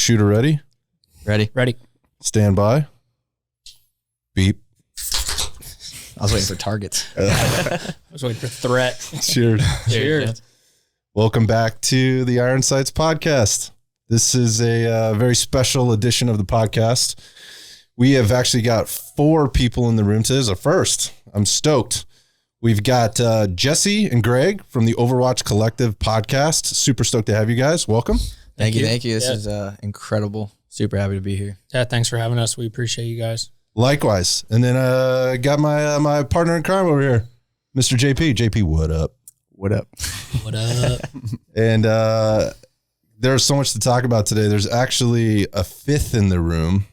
Shooter ready? Ready. Stand by. Beep. I was waiting for targets. I was waiting for threat. Cheers. Welcome back to the Iron Sights podcast. This is a very special edition of the podcast. We have actually got 4 people in the room today. This is a first. I'm stoked. We've got Jesse and Greg from the Overwatch Collective podcast. Super stoked to have you guys. Welcome. Thank you. This is incredible. Super happy to be here. Yeah, thanks for having us. We appreciate you guys. Likewise. And then got my partner in crime over here, Mr. JP. JP, what up? What up? What up? And there's so much to talk about today. There's actually a 5th in the room,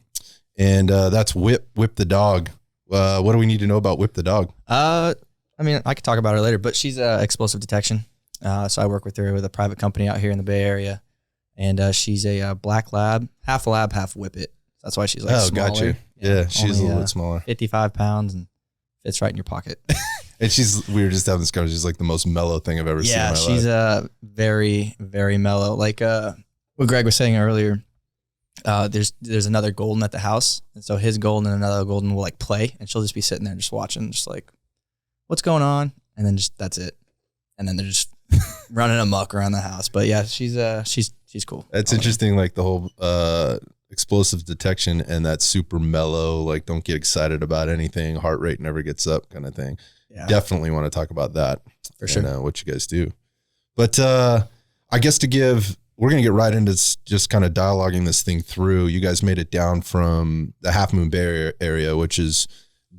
and that's Whip the dog. What do we need to know about Whip the dog? I mean, I could talk about her later, but she's explosive detection. So I work with her with a private company out here in the Bay Area, and she's a black lab, half whippet. That's why she's like smaller. Got you. Yeah, she's a little bit smaller. 55 pounds and fits right in your pocket. And we were just having this conversation. She's like the most mellow thing I've ever seen in my life. Yeah, she's very, very mellow. Like what Greg was saying earlier, there's another golden at the house. And so his golden and another golden will like play, and she'll just be sitting there just watching, just like, what's going on? And then just, that's it. And then they're just running amok around the house. But yeah, she's cool. That's interesting. Like the whole explosive detection and that super mellow, like don't get excited about anything, heart rate never gets up kind of thing. Yeah. Definitely want to talk about that for sure. And what you guys do. But I guess we're going to get right into just kind of dialoguing this thing through. You guys made it down from the Half Moon Bay area, which is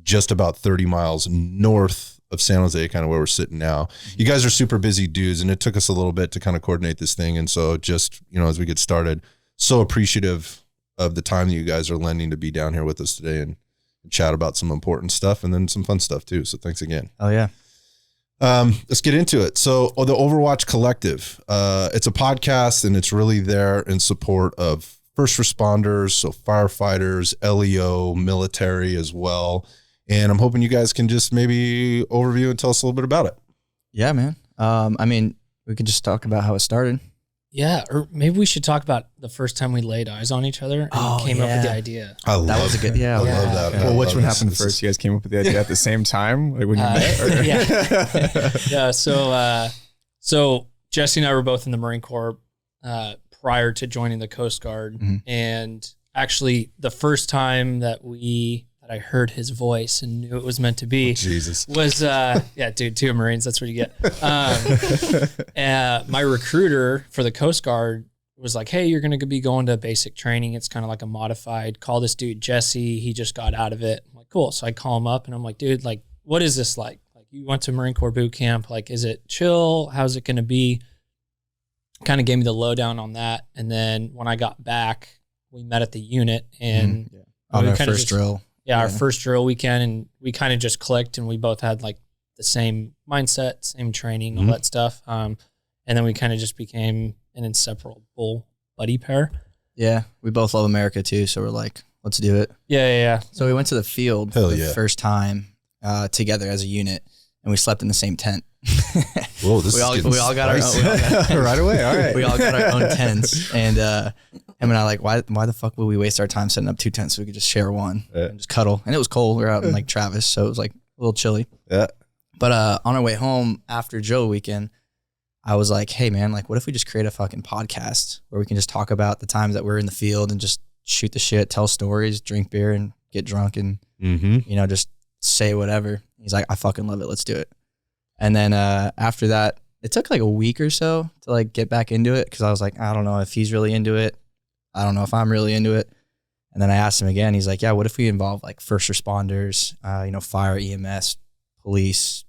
just about 30 miles north of San Jose, kind of where we're sitting now. You guys are super busy dudes, and it took us a little bit to kind of coordinate this thing. And so just, as we get started, so appreciative of the time that you guys are lending to be down here with us today and chat about some important stuff and then some fun stuff too. So thanks again. Oh yeah. Let's get into it. So the Overwatch Collective, it's a podcast, and it's really there in support of first responders, so firefighters, LEO, military as well. And I'm hoping you guys can just maybe overview and tell us a little bit about it. Yeah, man. I mean, we could just talk about how it started. Yeah, or maybe we should talk about the first time we laid eyes on each other and came up with the idea. That was a good, I love that. Well, which one happened first? You guys came up with the idea at the same time? Like when you met? Or? Yeah. So Jesse and I were both in the Marine Corps prior to joining the Coast Guard. Mm-hmm. And actually the first time that I heard his voice and knew it was meant to be was, 2 Marines, that's what you get. My recruiter for the Coast Guard was like, hey, you're going to be going to basic training. It's kind of like a modified, call this dude Jesse. He just got out of it. I'm like, cool. So I call him up and I'm like, dude, like, what is this like? Like you went to Marine Corps boot camp. Like, is it chill? How's it going to be? Kind of gave me the lowdown on that. And then when I got back, we met at the unit and on our first drill. Yeah, our first drill weekend, and we kind of just clicked, and we both had like the same mindset, same training, all that stuff. And then we kind of just became an inseparable buddy pair. Yeah, we both love America too, so we're like, let's do it. Yeah. So we went to the field for the first time together as a unit, and we slept in the same tent. Whoa, we all got our own right away. All right, we all got our own tents, and him and I like, why the fuck would we waste our time setting up 2 tents so we could just share one and just cuddle? And it was cold. We were out in like Travis, so it was like a little chilly. Yeah. But on our way home after drill weekend, I was like, hey man, like what if we just create a fucking podcast where we can just talk about the times that we're in the field and just shoot the shit, tell stories, drink beer, and get drunk and just say whatever. He's like, I fucking love it. Let's do it. And then after that, it took like a week or so to like get back into it because I was like, I don't know if he's really into it. I don't know if I'm really into it. And then I asked him again. He's like, yeah, what if we involve like first responders, fire, EMS, police,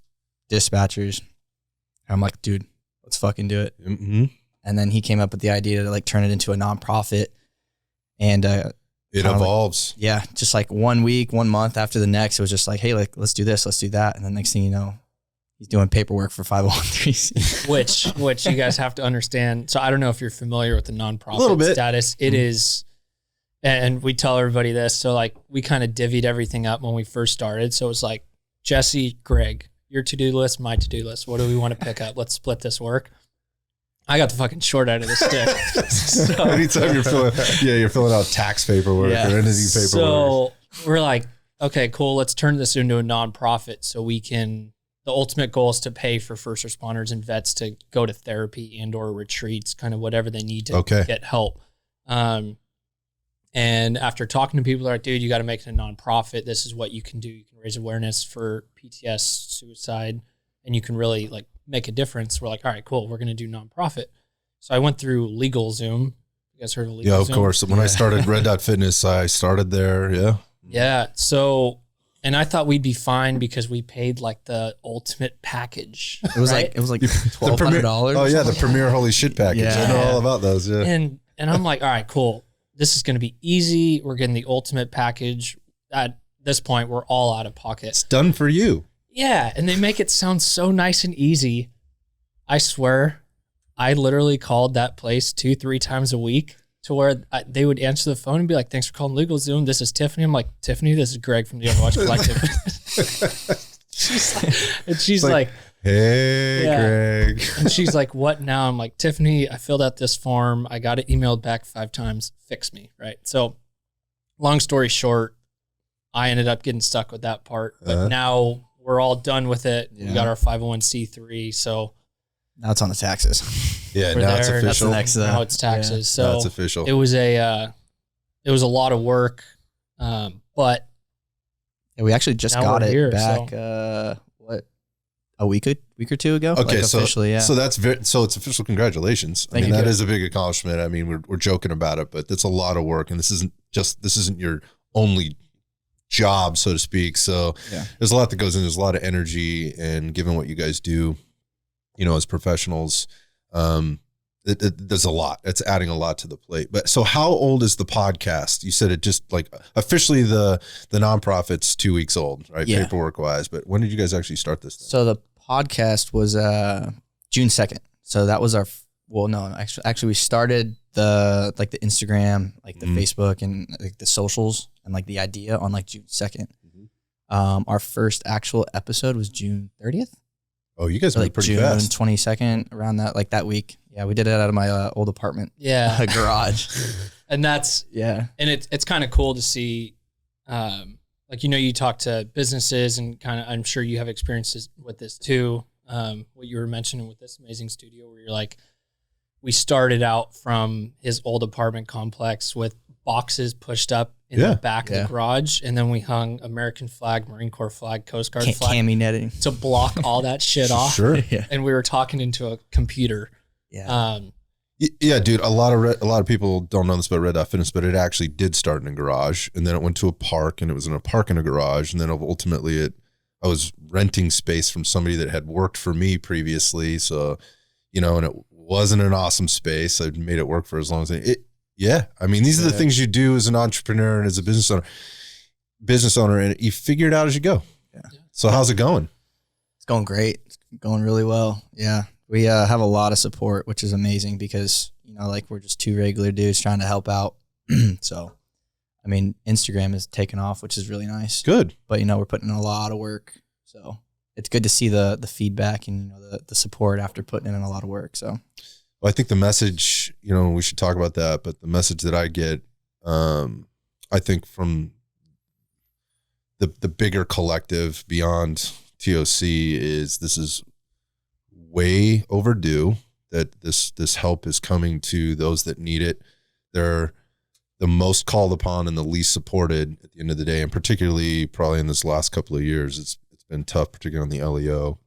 dispatchers? And I'm like, dude, let's fucking do it. Mm-hmm. And then he came up with the idea to like turn it into a nonprofit. And it evolves. Like, just like 1 week, 1 month after the next, it was just like, hey, like let's do this, let's do that. And then next thing you know, he's doing paperwork for 501(c)(3), which you guys have to understand. So I don't know if you're familiar with the nonprofit status. It is, and we tell everybody this. So like we kind of divvied everything up when we first started. So it was like Jesse, Greg, your to-do list, my to-do list. What do we want to pick up? Let's split this work. I got the fucking short end of the stick. So, Anytime you're filling out tax paperwork or anything paperwork. So we're like, okay, cool. Let's turn this into a nonprofit so we can. The ultimate goal is to pay for first responders and vets to go to therapy and or retreats, kind of whatever they need to get help. And after talking to people, they're like, dude, you got to make it a nonprofit. This is what you can do. You can raise awareness for PTS, suicide, and you can really like make a difference. We're like, all right, cool. We're going to do nonprofit. So I went through LegalZoom. You guys heard of LegalZoom? Yeah, of course. When I started Red Dot Fitness, I started there. Yeah. Yeah. So, and I thought we'd be fine because we paid like the ultimate package. It was like $1,200. Oh yeah, the premier holy shit package. Yeah. I know all about those. Yeah. And I'm like, all right, cool. This is going to be easy. We're getting the ultimate package. At this point, we're all out of pocket. It's done for you. Yeah, and they make it sound so nice and easy. I swear, I literally called that place 2-3 times a week to where they would answer the phone and be like, thanks for calling LegalZoom. This is Tiffany. I'm like, Tiffany, this is Greg from the Overwatch Collective. she's like, hey, Greg. And she's like, what now? I'm like, Tiffany, I filled out this form. I got it emailed back 5 times. Fix me, right? So long story short, I ended up getting stuck with that part. But now we're all done with it. Yeah. We got our 501c3. So now it's on the taxes. Yeah, now it's official. That's the next, now it's taxes. Yeah, so that's official. It was a lot of work, but we actually just got it here, back. A week or two ago. Okay, like so officially, yeah. So that's so it's official. Congratulations. Thank you. That is a big accomplishment. I mean, we're joking about it, but that's a lot of work, and this isn't your only job, so to speak. So there's a lot that goes in. There's a lot of energy, and given what you guys do, as professionals, there's a lot. It's adding a lot to the plate. But so how old is the podcast? You said it just like officially the nonprofit's 2 weeks old, right? Yeah. Paperwork wise. But when did you guys actually start this thing? So the podcast was June 2nd. So that was actually we started the Instagram, like the Facebook and like the socials and like the idea on like June 2nd. Mm-hmm. Our first actual episode was June 30th. Oh, you guys moved pretty June fast. 22nd, around that week. Yeah, we did it out of my old apartment. Yeah. Garage. And that's, and it's kind of cool to see, you talk to businesses and kind of, I'm sure you have experiences with this too. What you were mentioning with this amazing studio where you're like, we started out from his old apartment complex with boxes pushed up in the back of the garage, and then we hung American flag, Marine Corps flag, Coast Guard flag, cami netting to block all that shit off. Sure. And we were talking into a computer. Yeah. Yeah, dude. A lot of people don't know this about Red Dot Fitness, but it actually did start in a garage, and then it went to a park, and it was in a park in a garage, and then ultimately I was renting space from somebody that had worked for me previously, so and it wasn't an awesome space. I made it work for as long as it. Yeah, I mean, these are the things you do as an entrepreneur and as a business owner, and you figure it out as you go. Yeah. So how's it going? It's going great. It's going really well. Yeah. We have a lot of support, which is amazing because, we're just 2 regular dudes trying to help out. So, I mean, Instagram is taking off, which is really nice. Good. But, we're putting in a lot of work. So it's good to see the feedback and, the support after putting in a lot of work. So. Well, I think the message, we should talk about that, but the message that I get, I think from the bigger collective beyond TOC is this is way overdue, that this help is coming to those that need it. They're the most called upon and the least supported at the end of the day, and particularly probably in this last couple of years, it's been tough, particularly on the LEO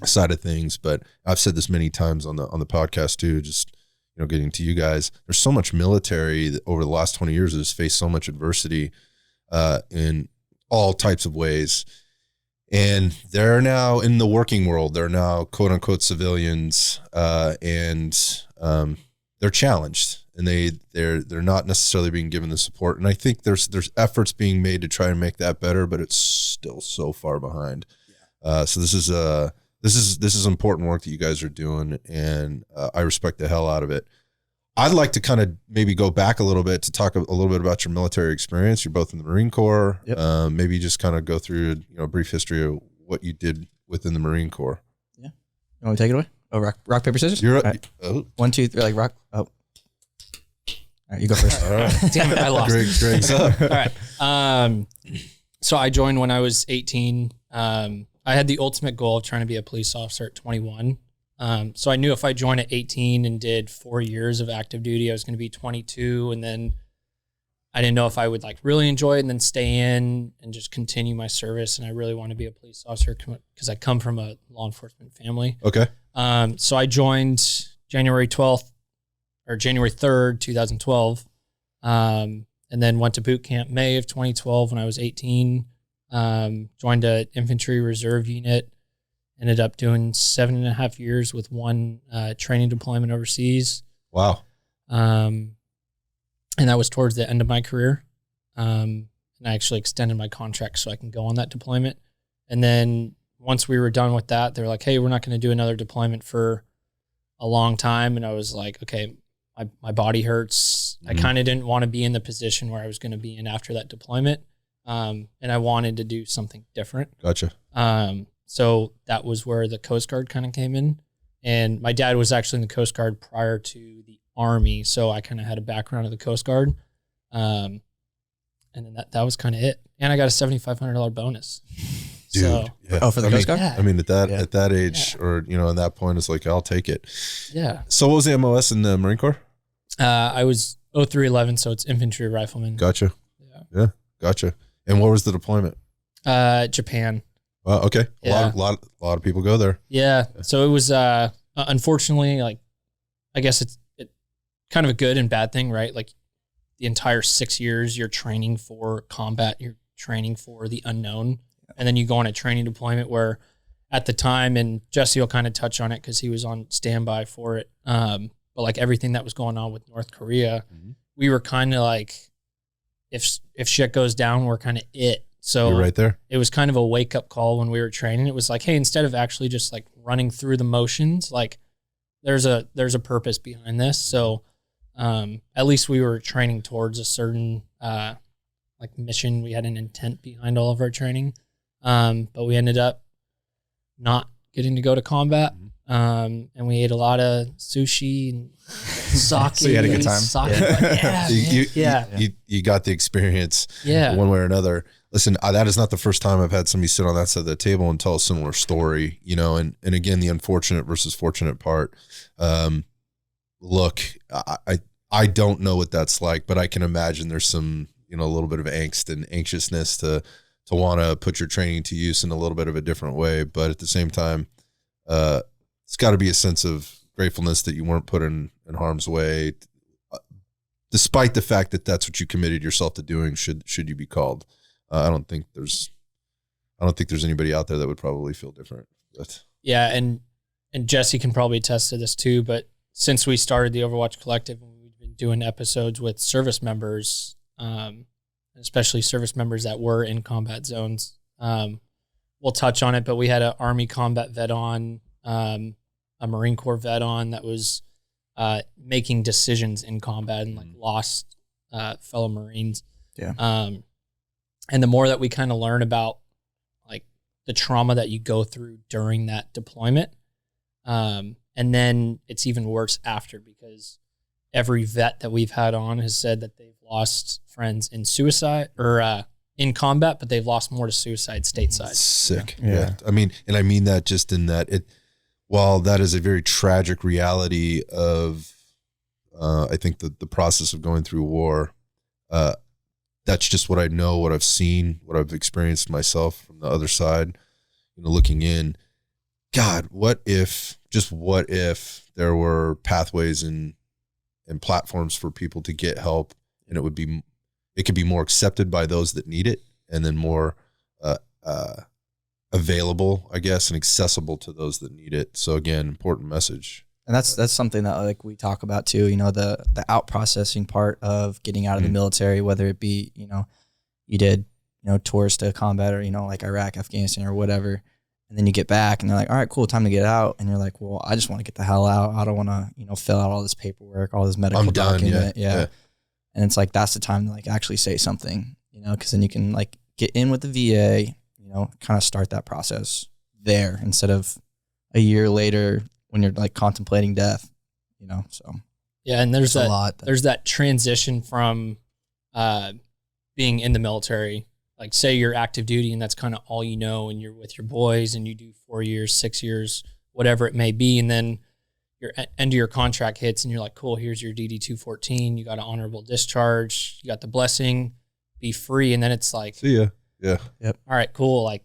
side of things. But I've said this many times on the podcast too, just getting to you guys, there's so much military that over the last 20 years has faced so much adversity in all types of ways, and they're now in the working world. They're now quote unquote civilians, and they're challenged, and they're not necessarily being given the support. And I think there's efforts being made to try and make that better, but it's still so far behind. So this is important work that you guys are doing, and I respect the hell out of it. I'd like to kind of maybe go back a little bit to talk a little bit about your military experience. You're both in the Marine Corps. Yep. Maybe just kind of go through a brief history of what you did within the Marine Corps. Yeah. You want me to take it away? Oh, rock, paper, scissors? You're up. All right. Oh. 1, 2, 3, like rock. Oh. All right, you go first. All right. Damn it, I lost. Greg's up. All right. So I joined when I was 18. I had the ultimate goal of trying to be a police officer at 21. So I knew if I joined at 18 and did 4 years of active duty, I was going to be 22. And then I didn't know if I would like really enjoy it and then stay in and just continue my service. And I really want to be a police officer because I come from a law enforcement family. Okay. So I joined January 12th or January 3rd, 2012. And then went to boot camp May of 2012 when I was 18. Joined an infantry reserve unit. Ended up doing 7.5 years with one training deployment overseas. Wow. And that was towards the end of my career. And I actually extended my contract so I can go on that deployment. And then once we were done with that, they were like, hey, we're not going to do another deployment for a long time. And I was like, okay, my body hurts. I kind of didn't want to be in the position where I was going to be in after that deployment. And I wanted to do something different. Gotcha. So that was where the Coast Guard kind of came in. And my dad was actually in the Coast Guard prior to the Army. So I kind of had a background of the Coast Guard. And then that was kind of it. And I got a $7,500 bonus. Dude. So, Yeah. Oh, for the Coast Guard? yeah. I mean, at that age or, at that point, it's like, I'll take it. Yeah. So what was the MOS in the Marine Corps? I was 0311, so it's infantry rifleman. Gotcha. Yeah. Gotcha. And what was the deployment? Japan. Okay. Yeah. A lot of people go there. Yeah. So it was, unfortunately, like, I guess it's kind of a good and bad thing, right? Like the entire 6 years you're training for combat, you're training for the unknown. And then you go on a training deployment where at the time, and Jesse will kind of touch on it because he was on standby for it. But like everything that was going on with North Korea, we were kind of like, if shit goes down, we're kind of it. So You're right there. It was kind of a wake up call when we were training. It was like, hey, instead of actually just like running through the motions, like there's a purpose behind this. So at least we were training towards a certain like mission. We had an intent behind all of our training. But we ended up not getting to go to combat. And we ate a lot of sushi and sake. So you had a good time. You got the experience one way or another. Listen, that is not the first time I've had somebody sit on that side of the table and tell a similar story, and again, the unfortunate versus fortunate part. Look, I don't know what that's like, but I can imagine there's some, a little bit of angst and anxiousness to want to put your training to use in a little bit of a different way. But at the same time, it's got to be a sense of gratefulness that you weren't put in harm's way, despite the fact that that's what you committed yourself to doing. Should you be called? I don't think there's anybody out there that would probably feel different. But yeah, and Jesse can probably attest to this too. But since we started the Overwatch Collective, and we've been doing episodes with service members, especially service members that were in combat zones. We'll touch on it, but we had an Army combat vet on, a Marine Corps vet on that was making decisions in combat and like lost fellow Marines. Yeah. And the more that we kind of learn about like the trauma that you go through during that deployment, and then it's even worse after, because every vet that we've had on has said that they've lost friends in suicide or in combat, but they've lost more to suicide stateside. Sick. Yeah. I mean that just in that while that is a very tragic reality of, I think the process of going through war, that's just what I know, what I've seen, what I've experienced myself from the other side, looking in. God, what if there were pathways and platforms for people to get help, and it could be more accepted by those that need it, and then more available, I guess, and accessible to those that need it. So again, important message. And that's something that like we talk about too, the out processing part of getting out of the military, whether it be, you did, tours to combat or, like Iraq, Afghanistan or whatever. And then you get back and they're like, all right, cool, time to get out. And you're like, well, I just want to get the hell out. I don't want to, fill out all this paperwork, all this medical document. Yeah. And it's like, that's the time to like actually say something, because then you can like get in with the VA, kind of start that process there instead of a year later when you're like contemplating death, so. Yeah. And there's a lot. There's that transition from being in the military, like say you're active duty and that's kind of all you know, and you're with your boys and you do 4 years, 6 years, whatever it may be. And then your end of your contract hits and you're like, cool, here's your DD 214. You got an honorable discharge. You got the blessing, be free. And then it's like, see ya. Yeah. Yep. All right, cool. Like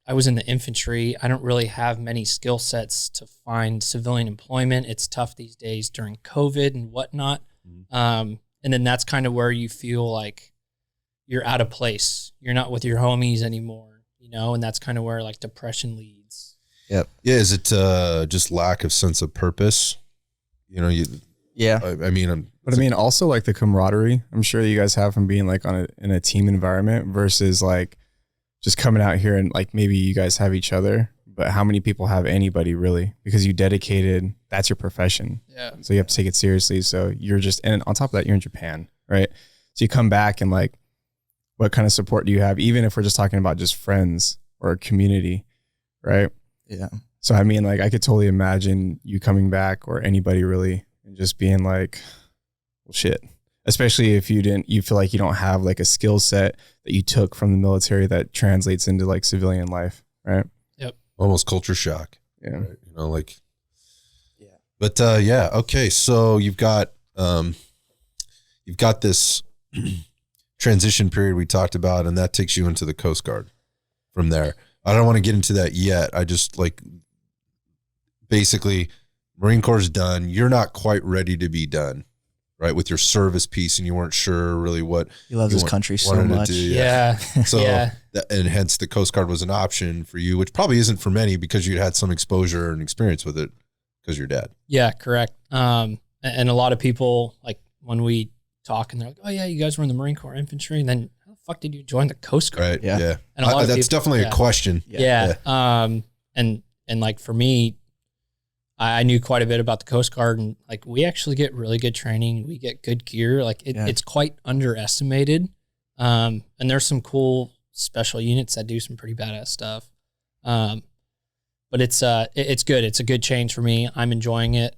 I was in the infantry. I don't really have many skill sets to find civilian employment. It's tough these days during COVID and whatnot. And then that's kind of where you feel like you're out of place. You're not with your homies anymore, and that's kind of where like depression leads. Yep. Yeah. Is it just lack of sense of purpose? Yeah. I mean, But I mean, also like the camaraderie I'm sure you guys have from being like in a team environment versus like just coming out here and like maybe you guys have each other, but how many people have anybody really? Because you dedicated, that's your profession. Yeah. So you have to take it seriously. So you're and on top of that, you're in Japan, right? So you come back and like, what kind of support do you have? Even if we're just talking about just friends or a community, right? Yeah. So I mean, like I could totally imagine you coming back or anybody really and just being like, well, shit. Especially if you feel like you don't have like a skill set that you took from the military that translates into like civilian life, right? Yep. almost culture shock. Yeah. Right? Yeah. But yeah. Okay. So you've got this transition period we talked about, and that takes you into the Coast Guard from there. I don't want to get into that yet. I just basically Marine Corps is done. You're not quite ready to be done, right? With your service piece, and you weren't sure really what he loves his country so much. Yeah. So, yeah. And hence the Coast Guard was an option for you, which probably isn't for many because you had some exposure and experience with it because your dad. Yeah, correct. And a lot of people, like when we talk and they're like, oh yeah, you guys were in the Marine Corps infantry. And then how the fuck did you join the Coast Guard? Right. Yeah. Yeah. And a lot of that's people, definitely a question. Yeah. And like for me, I knew quite a bit about the Coast Guard, and like we actually get really good training. We get good gear. Like it's quite underestimated. And there's some cool special units that do some pretty badass stuff. But it's good. It's a good change for me. I'm enjoying it.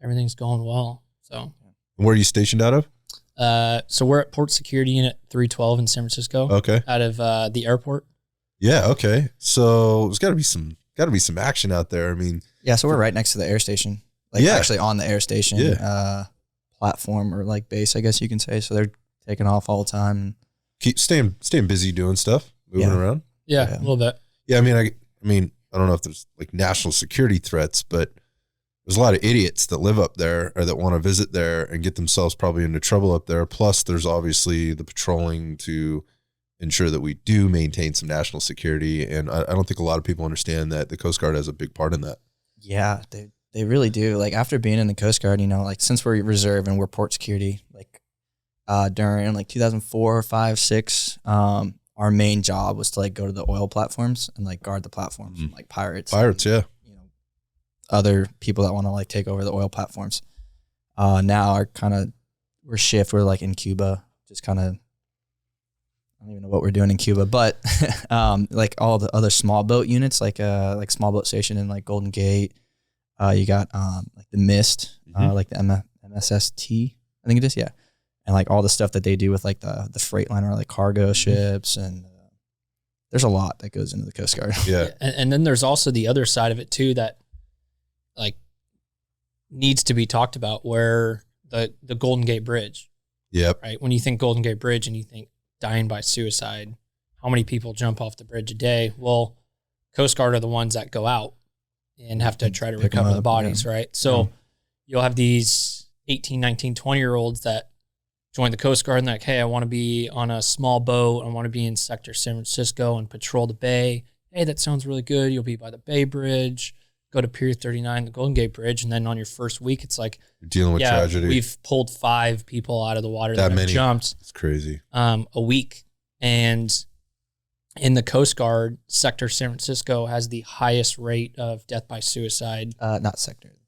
Everything's going well. So Where are you stationed out of? so we're at Port Security Unit 312 in San Francisco. Okay. Out of the airport. Yeah. Okay. So there's got to be some action out there. I mean, Yeah, so we're right next to the air station. Like actually on the air station platform or like base, I guess you can say. So they're taking off all the time. keep staying busy doing stuff, moving around. Yeah, a little bit. Yeah. I mean, I don't know if there's like national security threats, but there's a lot of idiots that live up there or that want to visit there and get themselves probably into trouble up there. Plus there's obviously the patrolling to ensure that we do maintain some national security. And I don't think a lot of people understand that the Coast Guard has a big part in that. Yeah, they really do. Like after being in the Coast Guard, like since we're reserve and we're Port Security, like during like 2004, 5, 6, our main job was to like go to the oil platforms and like guard the platforms from like pirates. Yeah. Other people that want to like take over the oil platforms. Now we're like in Cuba, just kind of, I don't even know what we're doing in Cuba, but like all the other small boat units, like small boat station in like Golden Gate. You got like the Mist, like the MSST, I think it is, yeah. And like all the stuff that they do with like the Freightliner, like cargo ships, and there's a lot that goes into the Coast Guard. Yeah. And then there's also the other side of it too that like needs to be talked about, where the Golden Gate Bridge. Yep. Right. When you think Golden Gate Bridge and you think dying by suicide, how many people jump off the bridge a day? Well, Coast Guard are the ones that go out and have to try to recover the bodies, right? So you'll have these 18, 19, 20-year-olds that join the Coast Guard and they're like, hey, I want to be on a small boat. I want to be in Sector San Francisco and patrol the bay. Hey, that sounds really good. You'll be by the Bay Bridge, go to Pier 39, the Golden Gate Bridge, and then on your first week, it's like, You're dealing with tragedy. We've pulled 5 people out of the water that have jumped. It's crazy. A week. And in the Coast Guard, Sector San Francisco has the highest rate of death by suicide. Not sector,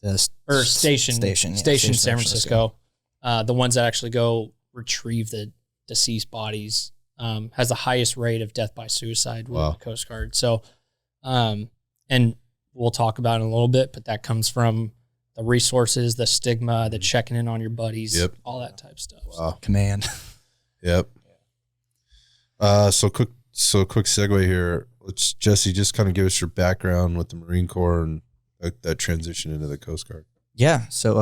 Station San Francisco. The ones that actually go retrieve the deceased bodies has the highest rate of death by suicide with the Coast Guard. So, and we'll talk about in a little bit, but that comes from the resources, the stigma, the checking in on your buddies, all that type of stuff. Wow. Command. Yep. So quick segue here. Let's, Jesse, just kind of give us your background with the Marine Corps and that transition into the Coast Guard. Yeah. So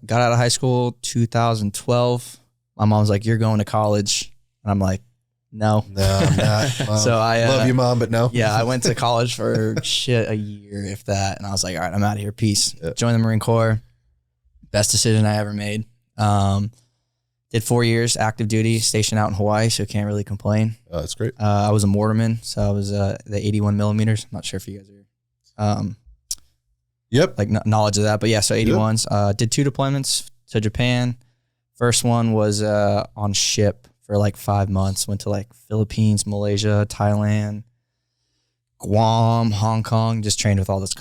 got out of high school 2012. My mom's like, "You're going to college," and I'm like, "No, I'm not." Mom. So I love you, Mom, but no. Yeah, I went to college for a year, if that, and I was like, "All right, I'm out of here. Peace." Joined the Marine Corps. Best decision I ever made. Did 4 years active duty, stationed out in Hawaii, so can't really complain. Oh, that's great. I was a Mortarman, so I was the 81 millimeters. I'm not sure if you guys are like knowledge of that, but yeah, so 81s. Did 2 deployments to Japan. First one was on ship for like 5 months. Went to like Philippines, Malaysia, Thailand, Guam, Hong Kong. Just trained with all those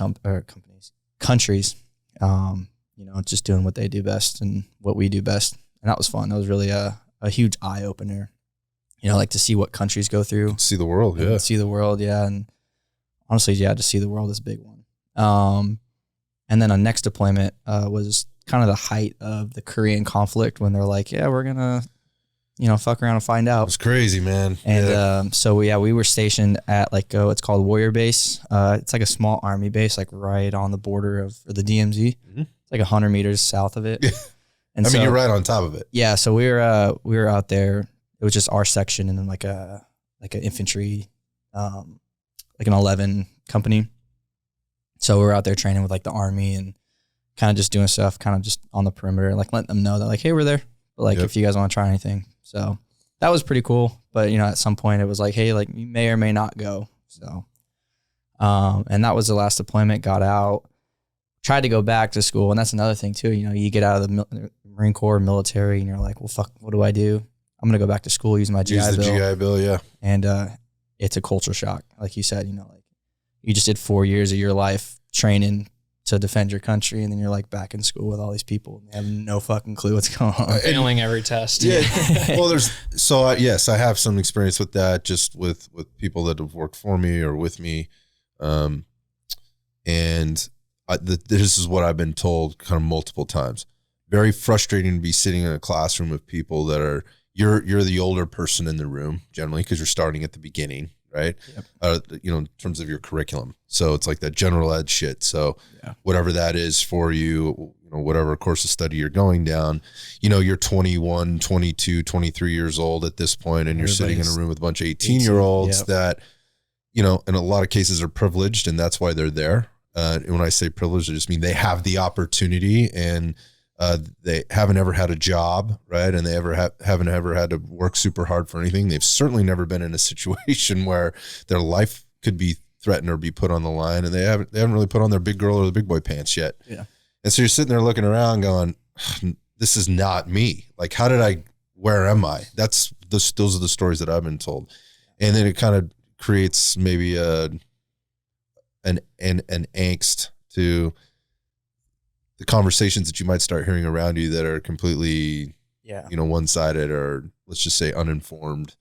countries. You know, just doing what they do best and what we do best. And that was fun. That was really a huge eye opener. You know, like to see what countries go through. See the world, yeah. See the world, yeah. And honestly, yeah, to see the world is a big one. And then our next deployment was kind of the height of the Korean conflict when they're like, yeah, we're going to, you know, fuck around and find out. It was crazy, man. And so we were stationed at like, it's called Warrior Base. It's like a small army base, like right on the border of the DMZ. Mm-hmm. It's like 100 meters south of it. And I mean, you're right on top of it. Yeah. So we were out there. It was just our section and then like an infantry, like an 11 company. So we were out there training with like the army and kind of just doing stuff, kind of just on the perimeter, like letting them know that like, hey, we're there. But like, if you guys want to try anything. So that was pretty cool. But you know, at some point it was like, hey, like you may or may not go. So, and that was the last deployment, got out, tried to go back to school. And that's another thing too. You know, you get out of the Marine Corps military and you're like, well, fuck, what do I do? I'm going to go back to school using my GI Bill. Use the GI Bill, yeah. And it's a culture shock. Like you said, you know, like you just did 4 years of your life training to defend your country, and then you're like back in school with all these people and they have no fucking clue what's going on. Failing every test. Yeah. Well, yes, I have some experience with that, just with people that have worked for me or with me. And this is what I've been told kind of multiple times. Very frustrating to be sitting in a classroom of people that are, you're the older person in the room generally because you're starting at the beginning, right? Yep. You know, in terms of your curriculum. So it's like that general ed shit. So whatever that is for you, you know, whatever course of study you're going down, you know, you're 21, 22, 23 years old at this point, and you're sitting in a room with a bunch of 18-year-olds that, you know, in a lot of cases are privileged, and that's why they're there. And when I say privileged, I just mean they have the opportunity, and they haven't ever had a job, right? And they haven't ever had to work super hard for anything. They've certainly never been in a situation where their life could be threatened or be put on the line, and they haven't really put on their big girl or the big boy pants yet. Yeah. And so you're sitting there looking around going, this is not me. Like, where am I? Those are the stories that I've been told. And then it kind of creates maybe an angst to the conversations that you might start hearing around you that are completely, you know, one-sided or let's just say uninformed,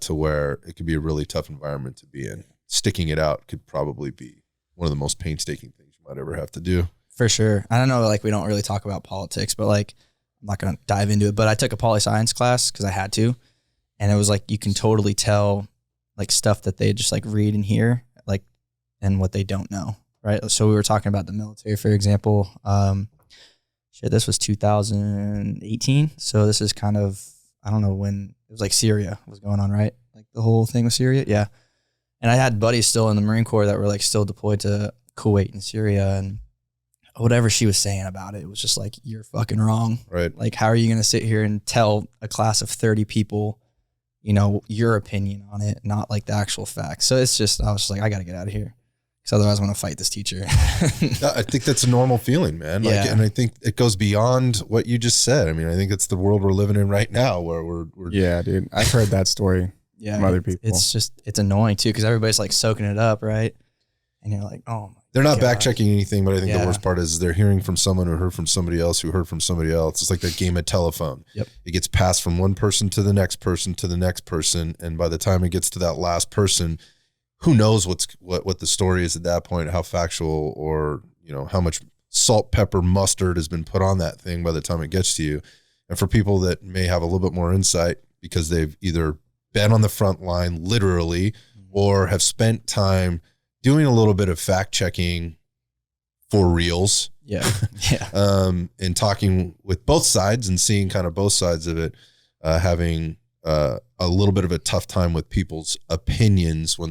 to where it could be a really tough environment to be in. Sticking it out could probably be one of the most painstaking things you might ever have to do. For sure. I don't know, like we don't really talk about politics, but like I'm not going to dive into it, but I took a poli-science class because I had to. And it was like, you can totally tell like stuff that they just like read and hear, like, and what they don't know. Right. So we were talking about the military, for example. This was 2018. So this is kind of, I don't know when it was, like Syria was going on, right? Like the whole thing with Syria. Yeah. And I had buddies still in the Marine Corps that were like still deployed to Kuwait and Syria, and whatever she was saying about it, it was just like, you're fucking wrong. Right. Like, how are you going to sit here and tell a class of 30 people, you know, your opinion on it, not like the actual facts? So it's just, I was just like, I got to get out of here. Otherwise I'm going to fight this teacher. I think that's a normal feeling, man. Like, and I think it goes beyond what you just said. I mean, I think it's the world we're living in right now where we're yeah, dude. I've heard that story from other people. It's annoying too, because everybody's like soaking it up, right? And you're like, oh my They're not back checking anything, but I think the worst part is they're hearing from someone who heard from somebody else who heard from somebody else. It's like that game of telephone. Yep. It gets passed from one person to the next person to the next person. And by the time it gets to that last person, who knows what the story is at that point, how factual or, you know, how much salt, pepper, mustard has been put on that thing by the time it gets to you. And for people that may have a little bit more insight because they've either been on the front line literally or have spent time doing a little bit of fact checking for reals. Yeah. Yeah. And talking with both sides and seeing kind of both sides of it, having a little bit of a tough time with people's opinions when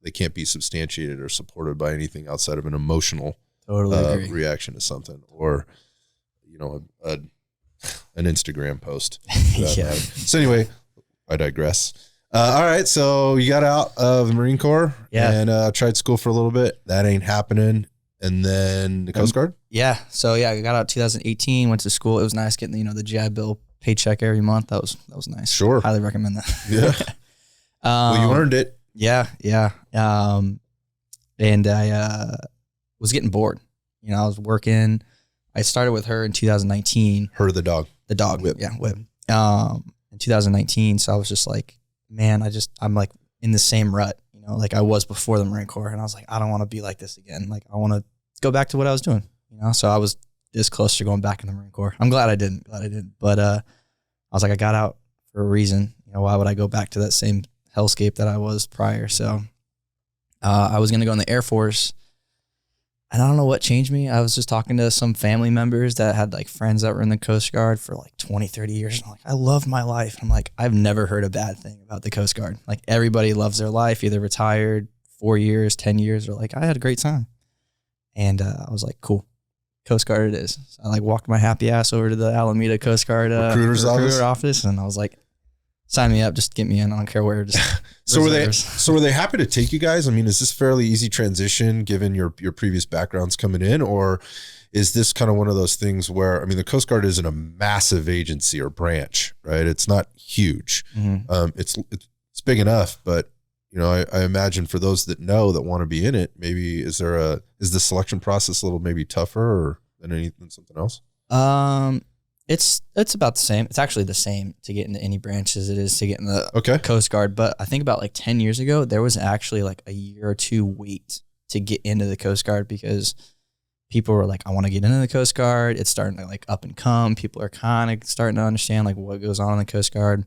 they can't be substantiated or supported by anything outside of an emotional reaction to something, or, you know, an Instagram post. Yeah. So anyway, I digress. All right. So you got out of the Marine Corps and tried school for a little bit. That ain't happening. And then the Coast Guard? Yeah. So yeah, I got out 2018, went to school. It was nice getting, you know, the GI Bill paycheck every month. That was nice. Sure. Highly recommend that. Yeah. Well, you earned it. Yeah. Yeah. And I was getting bored. You know, I was working. I started with her in 2019. Her, the dog. The dog. Whip. Yeah. Whip. In 2019. So I was just like, man, I'm like in the same rut, you know, like I was before the Marine Corps. And I was like, I don't want to be like this again. Like I want to go back to what I was doing, you know? So I was this close to going back in the Marine Corps. I'm glad I didn't. But I was like, I got out for a reason. You know, why would I go back to that same hellscape that I was prior? So I was going to go in the Air Force. And I don't know what changed me. I was just talking to some family members that had like friends that were in the Coast Guard for like 20, 30 years. And I'm like, I love my life. I'm like, I've never heard a bad thing about the Coast Guard. Like everybody loves their life, either retired 4 years, 10 years, or like, I had a great time. And I was like, cool, Coast Guard it is. So I like walked my happy ass over to the Alameda Coast Guard recruiter office. And I was like, sign me up, just get me in. I don't care where. Just So were they happy to take you guys? I mean, is this fairly easy transition given your previous backgrounds coming in, or is this kind of one of those things where, I mean, the Coast Guard isn't a massive agency or branch, right? It's not huge. Mm-hmm. It's big enough, but you know, I imagine for those that want to be in it, maybe is the selection process a little maybe tougher than something else? It's about the same. It's actually the same to get into any branch as it is to get in the Coast Guard. But I think about like 10 years ago, there was actually like a year or two wait to get into the Coast Guard because people were like, I want to get into the Coast Guard. It's starting to like up and come. People are kind of starting to understand like what goes on in the Coast Guard.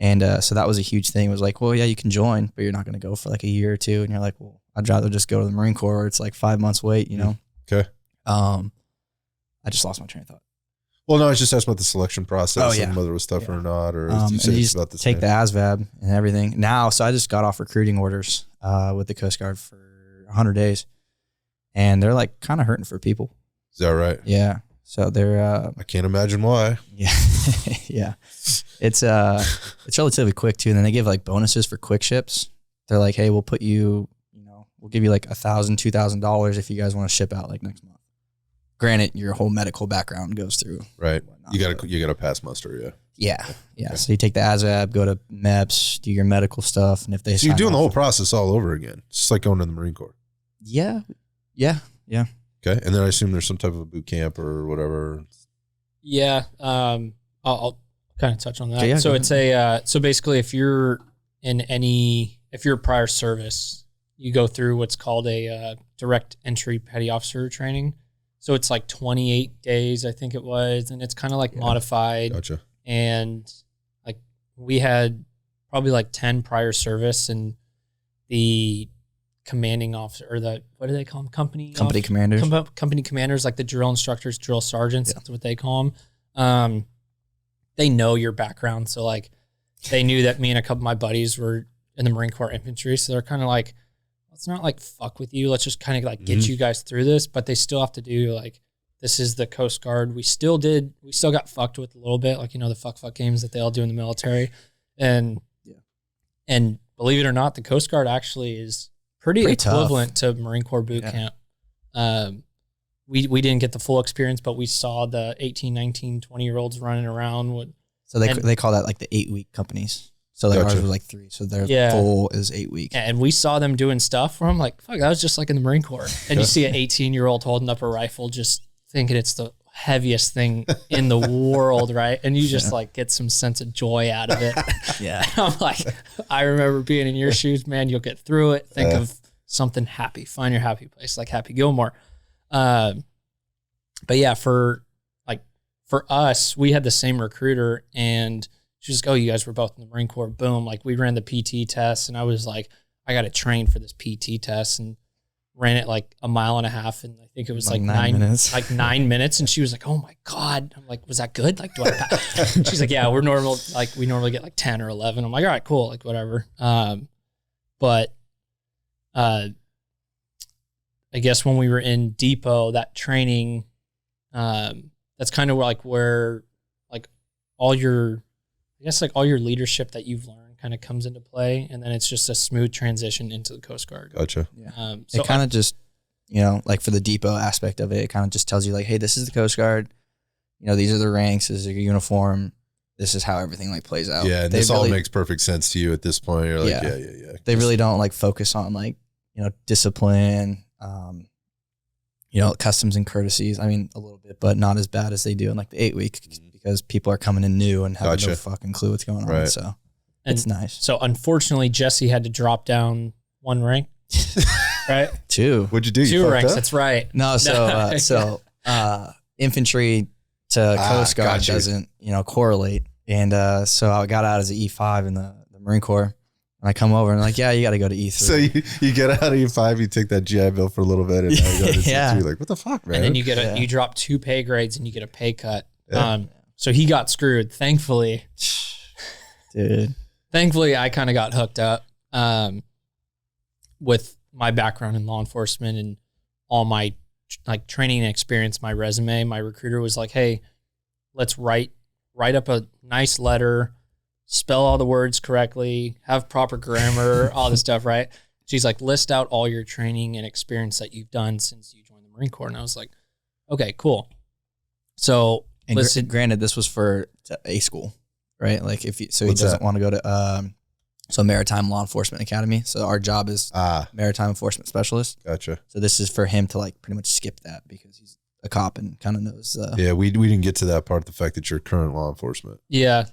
And so that was a huge thing. It was like, well, yeah, you can join, but you're not going to go for like a year or two. And you're like, well, I'd rather just go to the Marine Corps where it's like 5 months wait, you know? Okay. I just lost my train of thought. Well, no, I was just asking about the selection process and whether it was tougher or not, or you just about the take the ASVAB and everything. Now, so I just got off recruiting orders with the Coast Guard for 100 days, and they're like kind of hurting for people. Is that right? Yeah. So they're. I can't imagine why. Yeah, yeah. It's relatively quick too, and then they give like bonuses for quick ships. They're like, hey, we'll put you, we'll give you like $1,000, $2,000 if you guys want to ship out like next month. Granted, your whole medical background goes through. Right. You gotta pass muster, Yeah. Okay. So you take the ASVAB, go to MEPS, do your medical stuff, and if they so you're doing the whole process all over again. It's just like going to the Marine Corps. Yeah. Okay. And then I assume there's some type of a boot camp or whatever. Yeah. I'll kind of touch on that. Yeah, so it's so basically if you're prior service, you go through what's called a direct entry petty officer training. So it's like 28 days, I think it was, and it's kind of like modified. Gotcha. And like we had probably like 10 prior service, and the commanding officer, or what do they call them? Company commanders. Company commanders, like the drill instructors, drill sergeants. That's what they call them. They know your background, so like they knew that me and a couple of my buddies were in the Marine Corps infantry, so they're kind of like, let's not like fuck with you. Let's just kind of like get you guys through this. But they still have to do like, this is the Coast Guard. We still got fucked with a little bit, like, the fuck games that they all do in the military. And believe it or not, the Coast Guard actually is pretty equivalent to Marine Corps boot camp. We didn't get the full experience, but we saw the 18, 19, 20-year-olds running around. So they call that like the 8-week companies. So like ours was like 3. So their full is 8 weeks. And we saw them doing stuff where I'm like, fuck, that was just like in the Marine Corps. And you see an 18-year-old holding up a rifle just thinking it's the heaviest thing in the world, right? And you just like get some sense of joy out of it. Yeah. I'm like, I remember being in your shoes, man. You'll get through it. Think of something happy. Find your happy place, like Happy Gilmore. But yeah, for us, we had the same recruiter, and she was like, oh, you guys were both in the Marine Corps. Boom. Like, we ran the PT test, and I was like, I got to train for this PT test, and ran it like a mile and a half. And I think it was like 9 minutes. Like 9 minutes. And she was like, oh my God. I'm like, was that good? Like, do I pass? She's like, yeah, we normally get like 10 or 11. I'm like, all right, cool. Like, whatever. But I guess when we were in depot, that training, that's kind of where all your leadership that you've learned kind of comes into play. And then it's just a smooth transition into the Coast Guard. Gotcha. Yeah. So it kind of just, like for the depot aspect of it, it kind of just tells you like, hey, this is the Coast Guard. These are the ranks, this is your uniform. This is how everything like plays out. Yeah. And this all makes perfect sense to you at this point. You're like, yeah. They really don't like focus on like, discipline, customs and courtesies. I mean, a little bit, but not as bad as they do in like the 8-week because people are coming in new and have no fucking clue what's going on. Right. So it's nice. So unfortunately, Jesse had to drop down 1 rank, right? 2. What'd you do? 2 ranks. That's right. No. So infantry to Coast Guard doesn't, correlate. And so I got out as an E5 in the Marine Corps. And I come over and like, yeah, you got to go to E3. So you get out of E5, you take that GI Bill for a little bit, and now you go to E3. You're like, what the fuck, man? And then you drop 2 pay grades and you get a pay cut. Yeah. So he got screwed. Thankfully, dude. Thankfully, I kind of got hooked up with my background in law enforcement and all my like training experience. My resume. My recruiter was like, "Hey, let's write up a nice letter." Spell all the words correctly, have proper grammar, all this stuff, right? She's like, list out all your training and experience that you've done since you joined the Marine Corps. And I was like, okay, cool. So, granted, this was for a school, right? Like he doesn't want to go to Maritime Law Enforcement Academy. So our job is Maritime Enforcement Specialist. Gotcha. So this is for him to like pretty much skip that because he's a cop and kind of knows. Yeah, we didn't get to that part. The fact that you're current law enforcement. Yeah.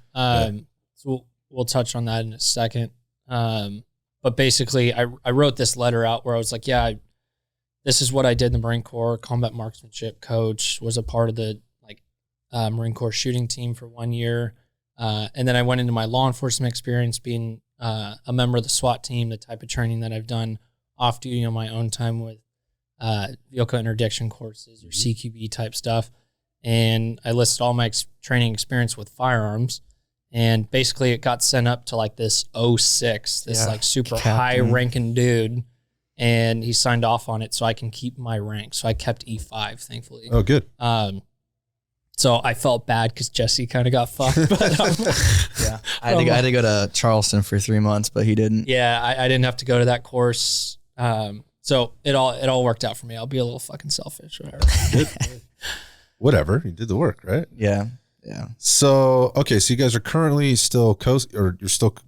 So we'll touch on that in a second. But basically, I wrote this letter out where I was like, yeah, this is what I did in the Marine Corps, combat marksmanship coach, was a part of the Marine Corps shooting team for 1 year. And then I went into my law enforcement experience being a member of the SWAT team, the type of training that I've done off duty on my own time with vehicle interdiction courses or CQB type stuff. And I listed all my training experience with firearms. And basically it got sent up to like this 06, this like super high ranking dude. And he signed off on it so I can keep my rank. So I kept E5, thankfully. Oh, good. So I felt bad because Jesse kind of got fucked. But yeah, I had to go to Charleston for 3 months, but he didn't. Yeah, I didn't have to go to that course. So it all worked out for me. I'll be a little fucking selfish, whatever. Whatever. You did the work, right? Yeah. Yeah. So, okay. So you guys are currently you're still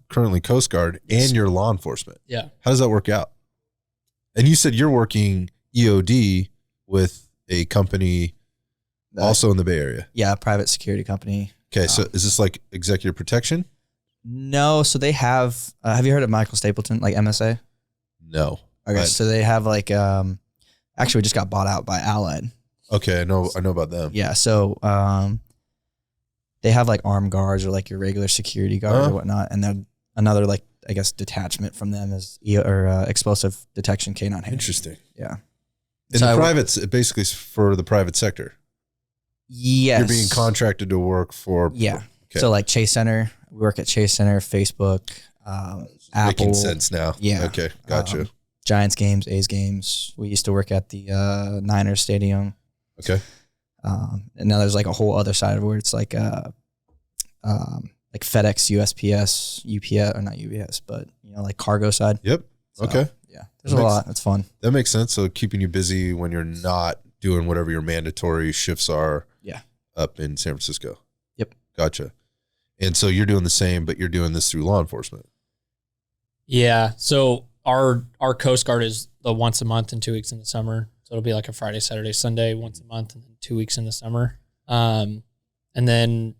currently Coast Guard and you're law enforcement. Yeah. How does that work out? And you said you're working EOD with a company also in the Bay Area. Yeah. Private security company. Okay. So is this like executive protection? No. So they have you heard of Michael Stapleton, like MSA? No. Okay. So they have like, actually we just got bought out by Allied. Okay. I know about them. Yeah. So, they have like armed guards or like your regular security guard or whatnot. And then another like, I guess, detachment from them is explosive detection canine handler. Interesting. Yeah. In the privates, it basically is for the private sector. Yes. You're being contracted to work for. Yeah. Okay. So like Chase Center, we work at Chase Center, Facebook, Apple. Making sense now. Yeah. Okay. Gotcha. Giants games, A's games. We used to work at the Niners stadium. Okay. And now there's like a whole other side of it where it's like FedEx, USPS, UPS, or not UPS, but like cargo side. Yep. So, okay. Yeah. There's a lot. It's fun. That makes sense. So keeping you busy when you're not doing whatever your mandatory shifts are. Yeah. Up in San Francisco. Yep. Gotcha. And so you're doing the same, but you're doing this through law enforcement. Yeah. So our Coast Guard is the once a month and 2 weeks in the summer. So it'll be like a Friday, Saturday, Sunday once a month, and then 2 weeks in the summer. And then,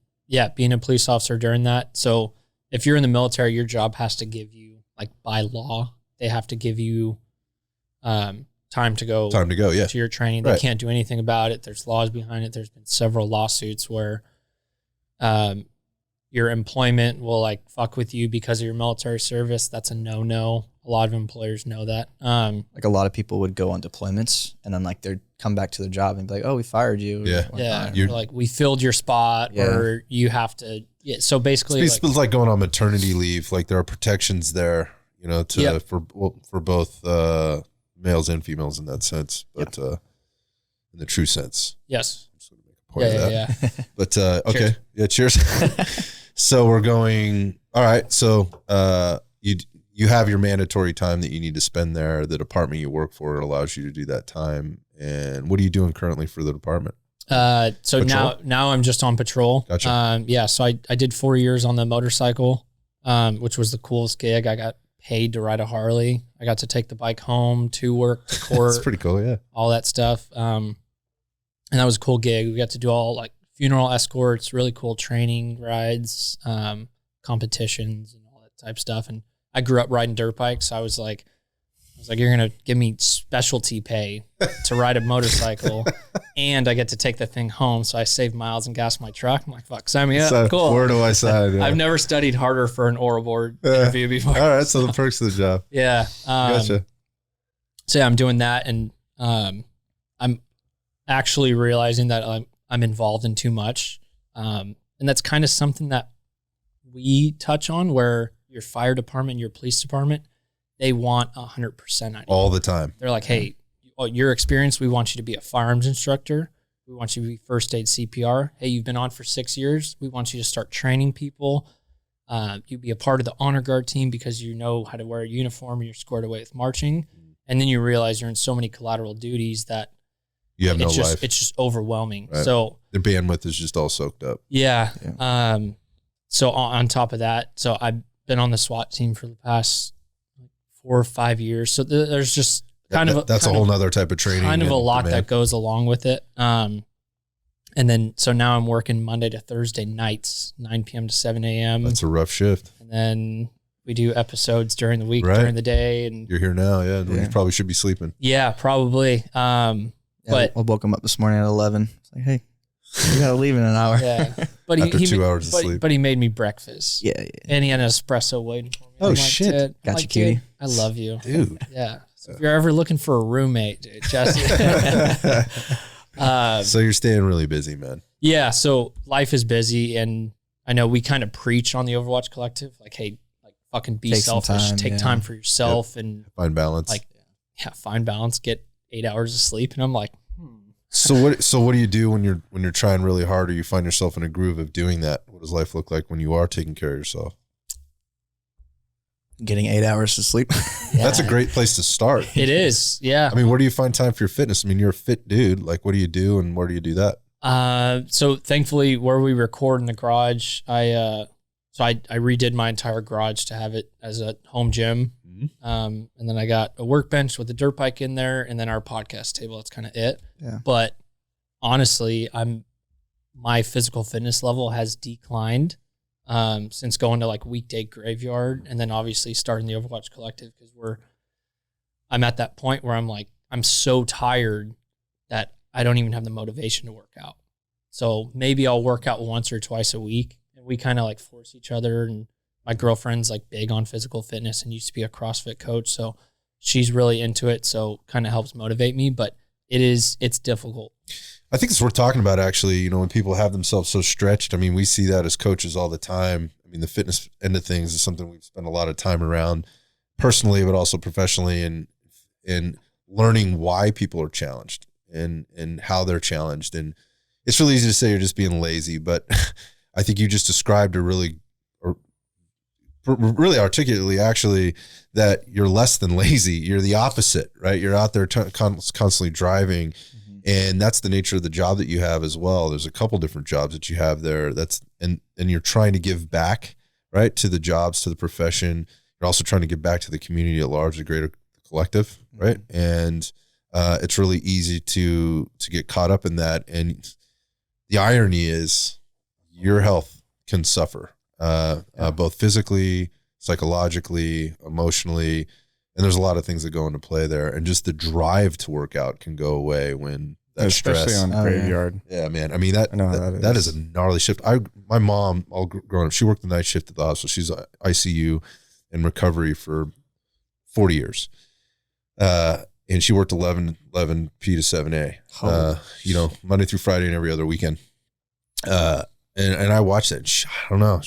being a police officer during that. So if you're in the military, your job has to give you, like by law, they have to give you time to go to your training. They can't do anything about it. There's laws behind it. There's been several lawsuits where your employment will like fuck with you because of your military service. That's a no. A lot of employers know that. Like a lot of people would go on deployments and then like they'd come back to their job and be like, oh, we fired you. Or like we filled your spot or you have to. Yeah. So basically it's like going on maternity leave. Like there are protections there, you know, for both males and females in that sense, but in the true sense. Yes. I'm just going to make a point of that. But okay. Cheers. Yeah, cheers. So we're going, all right. So you have your mandatory time that you need to spend there. The department you work for allows you to do that time. And what are you doing currently for the department? So patrol? now I'm just on patrol. Gotcha. So I did 4 years on the motorcycle, which was the coolest gig. I got paid to ride a Harley. I got to take the bike home to work, to court. That's pretty cool. Yeah. All that stuff. And that was a cool gig. We got to do all like funeral escorts, really cool training rides, competitions and all that type stuff. And I grew up riding dirt bikes. I was like, you're going to give me specialty pay to ride a motorcycle and I get to take the thing home. So I save miles and gas my truck. I'm like, fuck, sign me up. So, cool. Where do I sign? Yeah. I've never studied harder for an oral board interview before. All right. So the perks of the job. Yeah. Gotcha. So I'm doing that. And I'm actually realizing that I'm involved in too much. And that's kind of something that we touch on where your fire department, your police department, they want 100% on you. All the time. They're like, hey, your experience, we want you to be a firearms instructor. We want you to be first aid CPR. Hey, you've been on for 6 years. We want you to start training people. You be a part of the honor guard team because you know how to wear a uniform. You're squared away with marching. And then you realize you're in so many collateral duties that you have no life. It's just overwhelming. Right. So the bandwidth is just all soaked up. Yeah. So on top of that, so I've been on the SWAT team for the past 4 or 5 years. So there's just that's a whole nother type of training. Kind of a lot that goes along with it. And then, so now I'm working Monday to Thursday nights, 9 p.m. to 7 a.m. That's a rough shift. And then we do episodes during the week, during the day. And you're here now. Yeah. You probably should be sleeping. Yeah, probably. But I woke him up this morning at 11. It's like, hey, you gotta leave in an hour. Yeah, but after 2 hours of sleep. But he made me breakfast. Yeah. And he had an espresso waiting for me. Oh, shit. Got you, cutie. I love you, dude. Yeah. So if you're ever looking for a roommate, dude, Jesse. So you're staying really busy, man. Yeah. So life is busy, and I know we kind of preach on the Overwatch Collective, like, hey, like fucking be selfish, take time for yourself, and find balance. Like, find balance, get 8 hours of sleep, and I'm like. So what do you do when you're trying really hard, or you find yourself in a groove of doing that? What does life look like when you are taking care of yourself? Getting 8 hours of sleep. That's a great place to start. It is. Yeah. I mean, where do you find time for your fitness? I mean, you're a fit dude. Like, what do you do and where do you do that? So thankfully where we record in the garage, I redid my entire garage to have it as a home gym. And then I got a workbench with a dirt bike in there, and then our podcast table. That's kind of it. Yeah. But honestly, my physical fitness level has declined since going to like weekday graveyard, and then obviously starting the Overwatch Collective, because I'm at that point where I'm like, I'm so tired that I don't even have the motivation to work out. So maybe I'll work out once or twice a week, and we kind of like force each other. And my girlfriend's like big on physical fitness and used to be a CrossFit coach. So she's really into it. So kind of helps motivate me, but it's difficult. I think it's worth talking about, actually, you know, when people have themselves so stretched. I mean, we see that as coaches all the time. I mean, the fitness end of things is something we've spent a lot of time around personally, but also professionally, and learning why people are challenged and how they're challenged. And it's really easy to say you're just being lazy, but I think you just described really articulately, actually, that you're less than lazy. You're the opposite, right? You're out there constantly driving, and that's the nature of the job that you have as well. There's a couple different jobs that you have there. And you're trying to give back, right, to the jobs, to the profession. You're also trying to give back to the community at large, the greater collective, right? And it's really easy to get caught up in that. And the irony is your health can suffer, both physically, psychologically, emotionally. And there's a lot of things that go into play there. And just the drive to work out can go away when that especially stress. on graveyard. Yeah, man. I mean, that is a gnarly shift. My mom, all growing up, she worked the night shift at the hospital. She's ICU and recovery for 40 years. And she worked 11 P to 7A, Monday through Friday and every other weekend. And I watched that. And I don't know.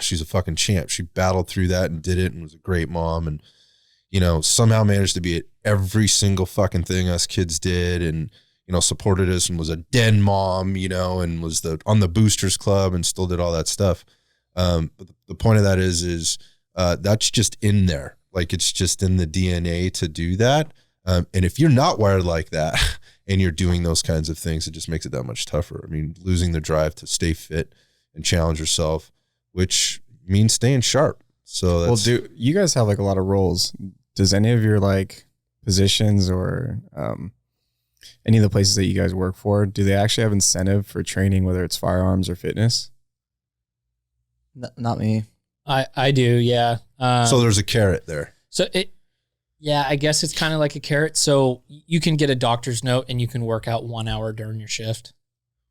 She's a fucking champ. She battled through that and did it and was a great mom. And, somehow managed to be at every single fucking thing us kids did and, supported us and was a den mom, and was on the boosters club and still did all that stuff. But the point of that is that's just in there. Like it's just in the DNA to do that. And if you're not wired like that and you're doing those kinds of things, it just makes it that much tougher. I mean, losing the drive to stay fit and challenge yourself, which means staying sharp. So that's, well, do you guys have like a lot of roles? Does any of your like positions or any of the places that you guys work for, do they actually have incentive for training, whether it's firearms or fitness? Not me. I do, yeah. So there's a carrot there. I guess it's kind of like a carrot. So you can get a doctor's note and you can work out 1 hour during your shift.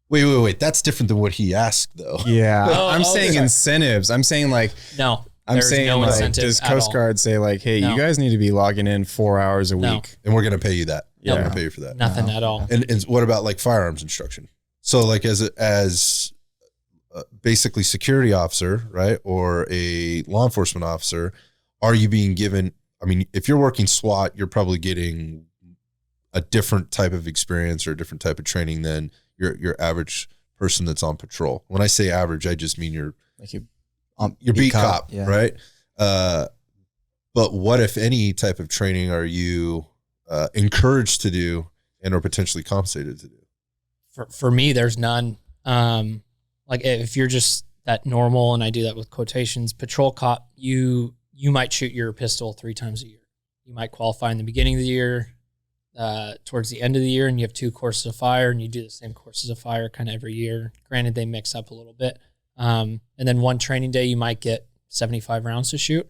Wait. That's different than what he asked, though. Yeah, I'm saying sorry. Incentives. I'm saying like no. I'm saying no like, does Coast Guard say like, hey, you guys need to be logging in 4 hours a week, and we're going to pay you that. Yeah, we're going to pay you for that. Nothing at all. And what about like firearms instruction? So like as basically security officer, right, or a law enforcement officer, are you being given? I mean, if you're working SWAT, you're probably getting a different type of experience or a different type of training than your average person that's on patrol. When I say average, I just mean you're beat cop, yeah. Right? But what, if any, type of training are you encouraged to do and or potentially compensated to do? For me, there's none. Like if you're just that normal, and I do that with quotations, patrol cop, you might shoot your pistol 3 times a year. You might qualify in the beginning of the year, towards the end of the year, and you have 2 courses of fire, and you do the same courses of fire kind of every year. Granted, they mix up a little bit. And then one training day, you might get 75 rounds to shoot.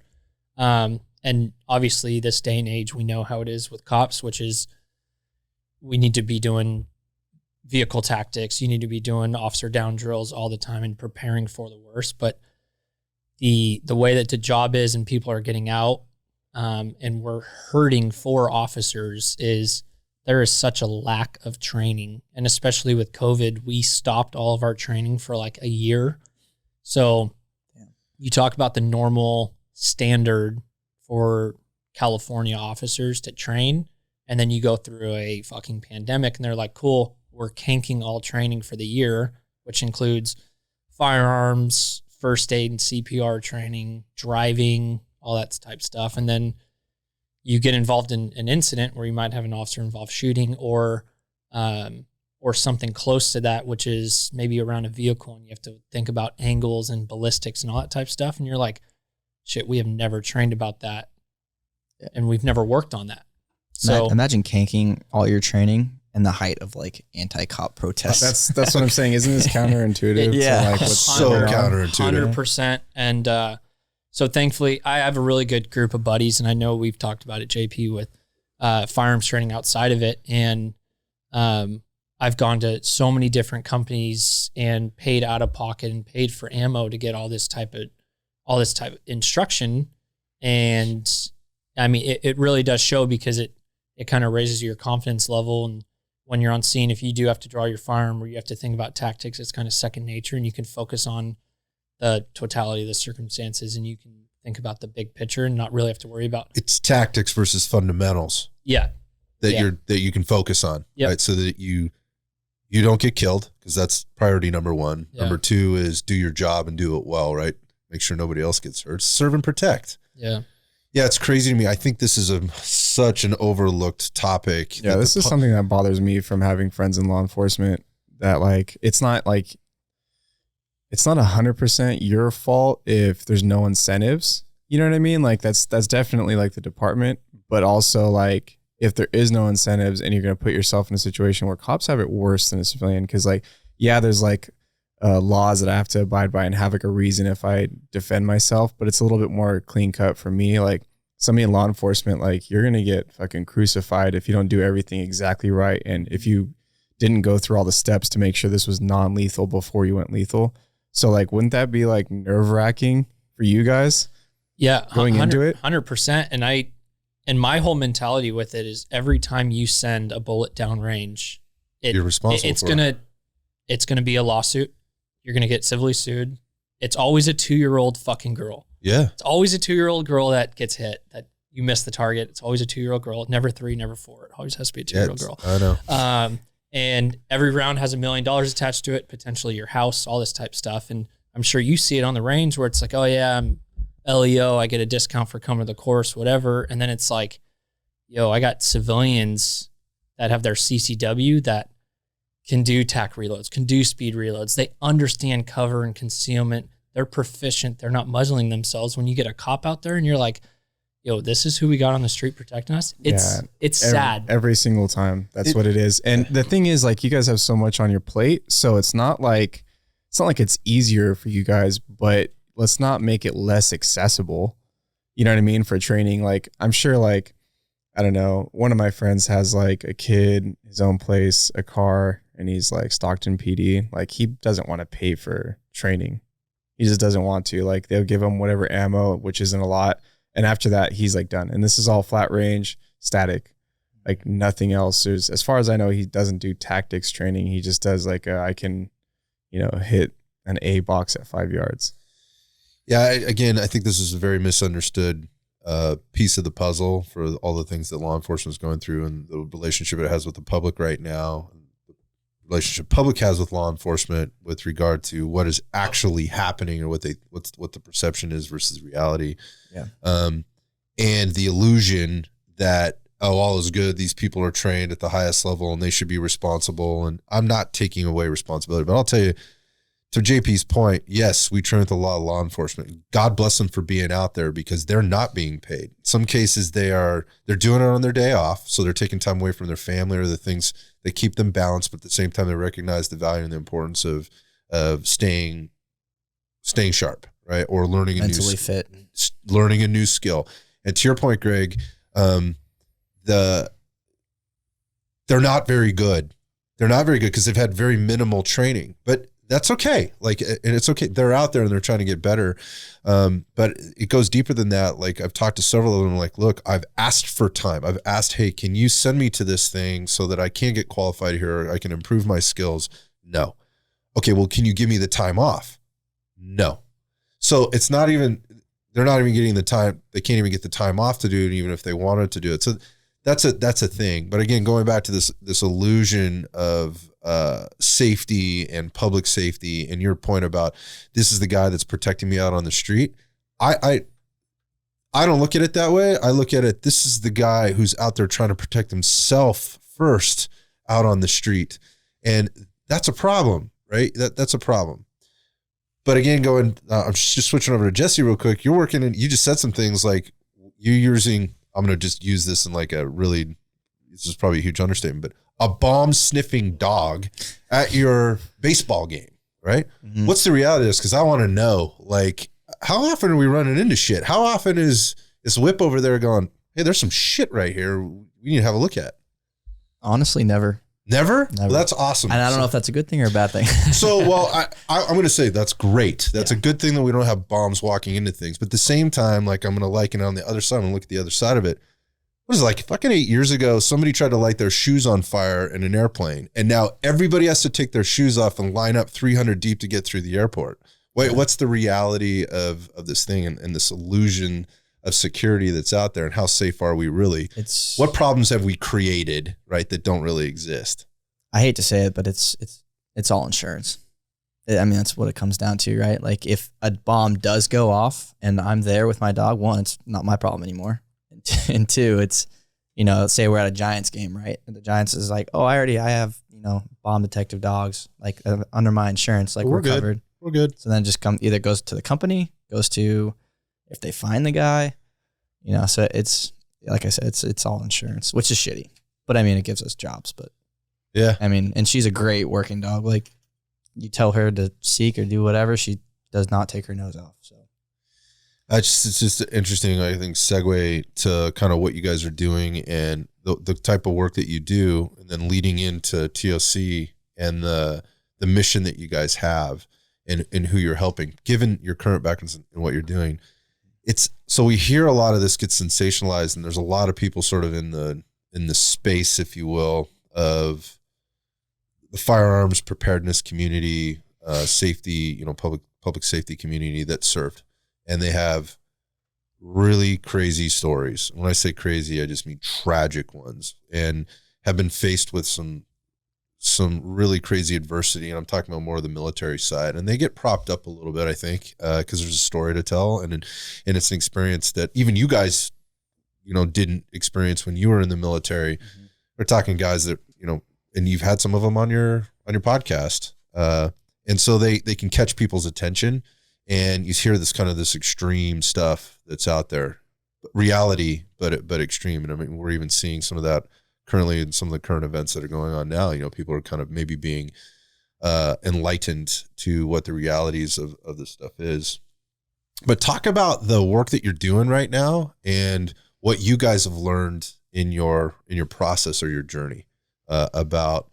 And obviously this day and age, we know how it is with cops, which is we need to be doing vehicle tactics. You need to be doing officer down drills all the time and preparing for the worst. But the way that the job is and people are getting out, and we're hurting for officers, is there is such a lack of training. And especially with COVID, we stopped all of our training for like a year. So you talk about the normal standard for California officers to train, and then you go through a fucking pandemic and they're like, cool, we're canking all training for the year, which includes firearms, first aid and CPR training, driving, all that type stuff. And then you get involved in an incident where you might have an officer involved shooting or something close to that, which is maybe around a vehicle, and you have to think about angles and ballistics and all that type stuff. And you're like, shit, we have never trained about that. And we've never worked on that. So imagine canking all your training in the height of like anti-cop protests. That's what I'm saying. Isn't this counterintuitive? Yeah. To like what's so counterintuitive. 100%. And so thankfully I have a really good group of buddies, and I know we've talked about it, JP, with firearms training outside of it. And I've gone to so many different companies and paid out of pocket and paid for ammo to get all this type of instruction. And I mean, it really does show, because it kind of raises your confidence level. And when you're on scene, if you do have to draw your firearm or you have to think about tactics, it's kind of second nature, and you can focus on the totality of the circumstances, and you can think about the big picture and not really have to worry about. It's tactics versus fundamentals. Yeah. That you can focus on, yep. Right? So that you don't get killed, because that's priority number 1. Yeah. Number 2 is do your job and do it well, right? Make sure nobody else gets hurt. Serve and protect. Yeah. Yeah, it's crazy to me. I think this is such an overlooked topic. Yeah, this is something that bothers me from having friends in law enforcement, that like it's not 100% your fault if there's no incentives. You know what I mean? Like that's definitely like the department, but also like if there is no incentives and you're going to put yourself in a situation where cops have it worse than a civilian, because like yeah, there's like laws that I have to abide by and have like a reason if I defend myself, but it's a little bit more clean cut for me. Like somebody in law enforcement, like you're going to get fucking crucified if you don't do everything exactly right. And if you didn't go through all the steps to make sure this was non-lethal before you went lethal. So like, wouldn't that be like nerve wracking for you guys? Yeah. Going into it? 100%. And my whole mentality with it is every time you send a bullet down range, you're responsible it's for gonna, it. It's going to be a lawsuit. You're going to get civilly sued. It's always a 2-year-old fucking girl. Yeah. It's always a 2-year-old girl that gets hit, that you miss the target. It's always a 2-year-old girl. Never 3, never 4. It always has to be a 2-year-old girl. I know. And every round has $1 million attached to it, potentially your house, all this type of stuff. And I'm sure you see it on the range where it's like, oh yeah, I'm LEO. I get a discount for coming to the course, whatever. And then it's like, yo, I got civilians that have their CCW that can do TAC reloads, can do speed reloads. They understand cover and concealment. They're proficient. They're not muzzling themselves. When you get a cop out there and you're like, yo, this is who we got on the street protecting us. It's sad. Every single time. That's what it is. And the thing is, like, you guys have so much on your plate. So it's not like it's easier for you guys, but let's not make it less accessible. You know what I mean? For training. Like, I'm sure, like, I don't know, one of my friends has like a kid, his own place, a car, and he's like Stockton PD. Like, he doesn't want to pay for training. He just doesn't want to. Like, they'll give him whatever ammo, which isn't a lot. And after that, he's like done. And this is all flat range, static, like nothing else. There's, as far as I know, he doesn't do tactics training. He just does like I can, hit an A box at 5 yards. Yeah. I think this is a very misunderstood piece of the puzzle for all the things that law enforcement is going through and the relationship it has with the public right now. The relationship public has with law enforcement with regard to what is actually happening or what the perception is versus reality. Yeah. And the illusion that, all is good. These people are trained at the highest level and they should be responsible. And I'm not taking away responsibility, but I'll tell you, to JP's point, yes, we train with a lot of law enforcement. God bless them for being out there because they're not being paid. In some cases they're doing it on their day off. So they're taking time away from their family or the things that keep them balanced, but at the same time they recognize the value and the importance of staying sharp, right? Or learning mentally fit, learning a new skill. And to your point, Greg, they're not very good. They're not very good because they've had very minimal training, but that's okay. Like, and it's okay. They're out there and they're trying to get better. But it goes deeper than that. Like, I've talked to several of them, like, look, I've asked for time. I've asked, hey, can you send me to this thing so that I can get qualified here? Or I can improve my skills. No. Okay. Well, can you give me the time off? No. So it's not even, they're not even getting the time. They can't even get the time off to do it, even if they wanted to do it. So that's a thing. But again, going back to this illusion of safety and public safety, and your point about this is the guy that's protecting me out on the street. I don't look at it that way. I look at it, this is the guy who's out there trying to protect himself first out on the street. And that's a problem, right? That's a problem. But again, I'm just switching over to Jesse real quick. You're working and you just said some things like you're using, I'm going to just use this in like this is probably a huge understatement, but a bomb sniffing dog at your baseball game, right? Mm-hmm. What's the reality of this? Because I want to know, like, how often are we running into shit? How often is Whip over there going, hey, there's some shit right here we need to have a look at? Honestly, never. Never? Well, that's awesome. And I don't know if that's a good thing or a bad thing. So, well, I'm going to say that's great. That's a good thing that we don't have bombs walking into things. But at the same time, like, I'm going to liken it on the other side and look at the other side of it. What is it, like fucking 8 years ago, somebody tried to light their shoes on fire in an airplane. And now everybody has to take their shoes off and line up 300 deep to get through the airport. Wait, what's the reality of this thing and this illusion of security that's out there, and how safe are we really? What problems have we created, right, that don't really exist? I hate to say it, but it's all insurance. I mean, that's what it comes down to, right? Like, if a bomb does go off and I'm there with my dog, one, it's not my problem anymore. And two, it's, say we're at a Giants game, right? And the Giants is like, oh, I have, bomb detective dogs, like under my insurance, like we're covered. We're good. So then just either goes to the company, goes to if they find the guy, so it's, like I said, it's all insurance, which is shitty. But I mean, it gives us jobs, but yeah, I mean, and she's a great working dog. Like, you tell her to seek or do whatever, she does not take her nose off. So it's just interesting, I think, segue to kind of what you guys are doing and the type of work that you do, and then leading into TOC and the mission that you guys have and who you're helping, given your current background and what you're doing. So we hear a lot of this gets sensationalized, and there's a lot of people sort of in the space, if you will, of the firearms preparedness community, safety, public safety community that's served. And they have really crazy stories. When I say crazy, I just mean tragic ones, and have been faced with some really crazy adversity. And I'm talking about more of the military side, and they get propped up a little bit, I think, because there's a story to tell. And it's an experience that even you guys, didn't experience when you were in the military. Mm-hmm. We're talking guys that, and you've had some of them on your podcast. And so they can catch people's attention. And you hear this extreme stuff that's out there, reality, but extreme. And I mean, we're even seeing some of that currently in some of the current events that are going on now. People are kind of maybe being enlightened to what the realities of this stuff is. But talk about the work that you're doing right now and what you guys have learned in your process or your journey about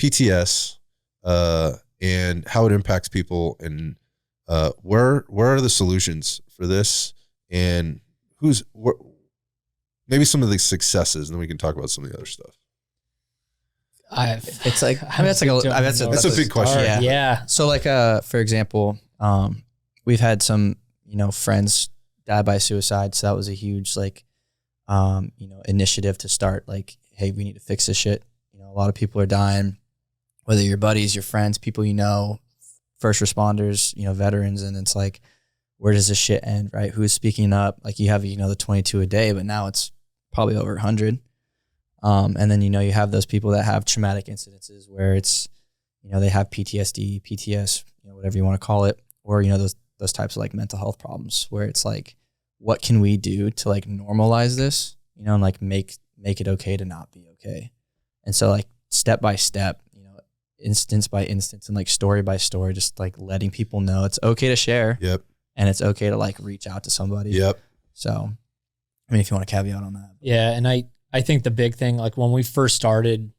PTS and how it impacts people, and where are the solutions for this, and maybe some of the successes, and then we can talk about some of the other stuff. That's a big question. Yeah. So for example, we've had some, friends die by suicide. So that was a huge, initiative to start, hey, we need to fix this shit. A lot of people are dying, whether your buddies, your friends, people, first responders, veterans. And it's where does this shit end, right? Who's speaking up? You have, the 22 a day, but now it's probably over 100. And then, you have those people that have traumatic incidences where it's, they have PTSD, PTS, whatever you want to call it, or, those types of mental health problems where it's what can we do to normalize this, and make it okay to not be okay. And so step by step, instance by instance, and story by story, just letting people know it's okay to share. Yep. And it's okay to reach out to somebody. Yep. So, if you want to caveat on that. Yeah. And I think the big thing, when we first started,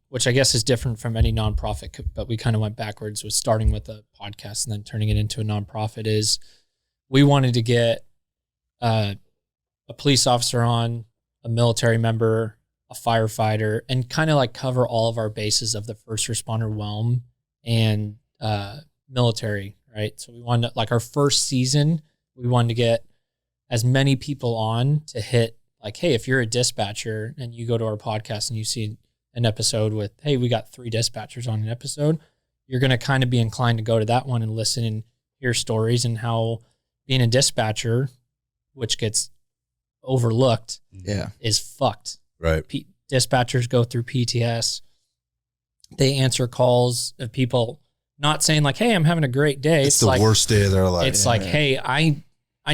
which I guess is different from any nonprofit, but we kind of went backwards with starting with a podcast and then turning it into a nonprofit, is we wanted to get a police officer on, a military member, a firefighter, and kind of cover all of our bases of the first responder realm and military, right? So we wanted to, our first season, we wanted to get as many people on to hit, hey, if you're a dispatcher and you go to our podcast and you see an episode with, hey, we got 3 dispatchers on an episode, you're going to kind of be inclined to go to that one and listen and hear stories and how being a dispatcher, which gets overlooked, is fucked. Right. Dispatchers go through PTS. They answer calls of people not saying hey, I'm having a great day. It's the worst day of their life. It's hey, I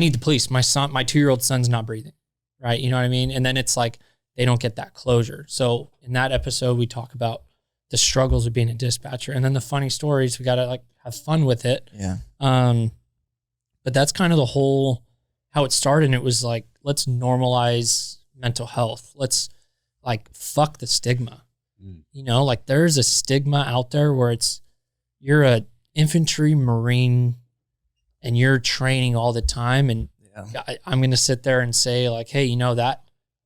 need the police. My 2-year-old son's not breathing. Right. You know what I mean? And then it's they don't get that closure. So in that episode, we talk about the struggles of being a dispatcher, and then the funny stories. We got to have fun with it. Yeah. But that's kind of the whole, how it started. And it was let's normalize mental health. Let's fuck the stigma. There's a stigma out there where you're a infantry Marine and you're training all the time. And I'm going to sit there and say hey,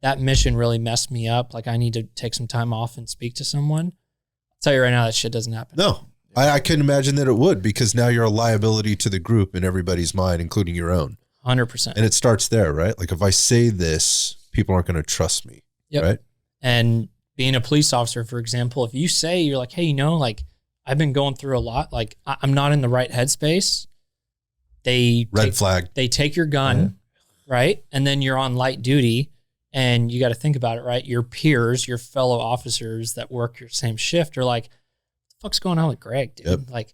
that mission really messed me up. I need to take some time off and speak to someone. I'll tell you right now, that shit doesn't happen. No, I couldn't imagine that it would, because now you're a liability to the group in everybody's mind, including your own. 100%. And it starts there, right? If I say this, people aren't going to trust me. Yep. Right. And being a police officer, for example, if you say you're hey, I've been going through a lot, I'm not in the right headspace. Red flag. They take your gun, right? And then you're on light duty, and you got to think about it, right? Your peers, your fellow officers that work your same shift are what the fuck's going on with Greg, dude? Yep.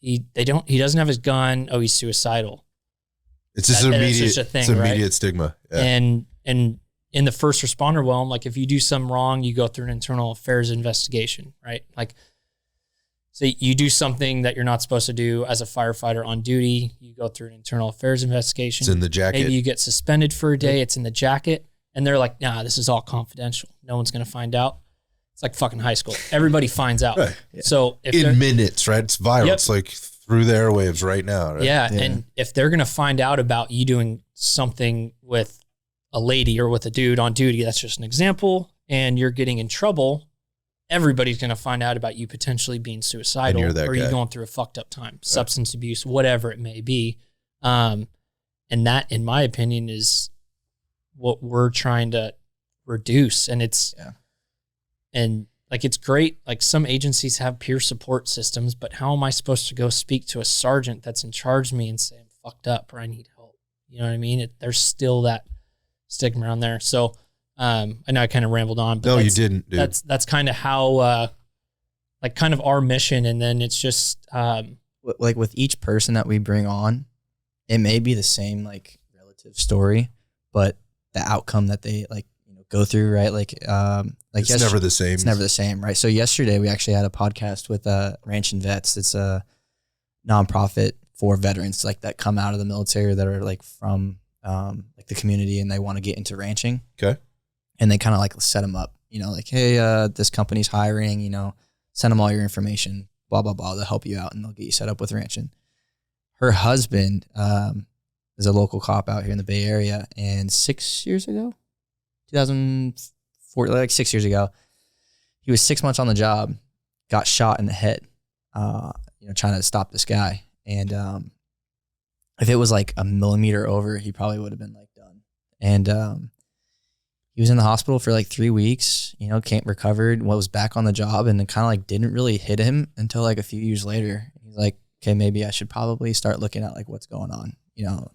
He doesn't have his gun. Oh, he's suicidal. It's just immediate. It's a thing, it's immediate right? stigma. Yeah. And in the first responder realm, if you do something wrong, you go through an internal affairs investigation, right? say you do something that you're not supposed to do as a firefighter on duty. You go through an internal affairs investigation. It's in the jacket. Maybe you get suspended for a day. It's in the jacket. And they're like, nah, this is all confidential. No one's going to find out. It's like fucking high school. Everybody finds out. Right. Yeah. So if in minutes, right? It's viral. Yep. It's like through the airwaves right now. Right? Yeah. And if they're going to find out about you doing something with a lady or with a dude on duty, that's just an example, and you're getting in trouble, everybody's going to find out about you potentially being suicidal or you going through a fucked up time, substance abuse, whatever it may be. And that, in my opinion, is what we're trying to reduce. And it's, and like, it's great. Like, some agencies have peer support systems, but how am I supposed to go speak to a sergeant that's in charge of me and say I'm fucked up or I need help? You know what I mean? There's still that stigma around there. So, I know I kind of rambled on, but no, you didn't, dude. That's kind of how, like, kind of our mission. And then it's just, like, with each person that we bring on, it may be the same, like, relative story, but the outcome that they, like, go through, right? Like it's never the same. It's never the same, right? So yesterday we actually had a podcast with Ranching Vets. It's a nonprofit for veterans, like, that come out of the military that are, like, from like the community and they want to get into ranching. Okay. And they kind of, like, set them up, like, hey, this company's hiring, send them all your information, blah, blah, blah. They'll help you out and they'll get you set up with ranching. Her husband is a local cop out here in the Bay Area, and 6 years ago, 2004, like 6 years ago, he was 6 months on the job, got shot in the head, trying to stop this guy. And if it was like a millimeter over, he probably would have been, like, done. And he was in the hospital for like 3 weeks, recovered, was back on the job, and it kind of, like, didn't really hit him until, like, a few years later. He's like, okay, maybe I should probably start looking at, like, what's going on,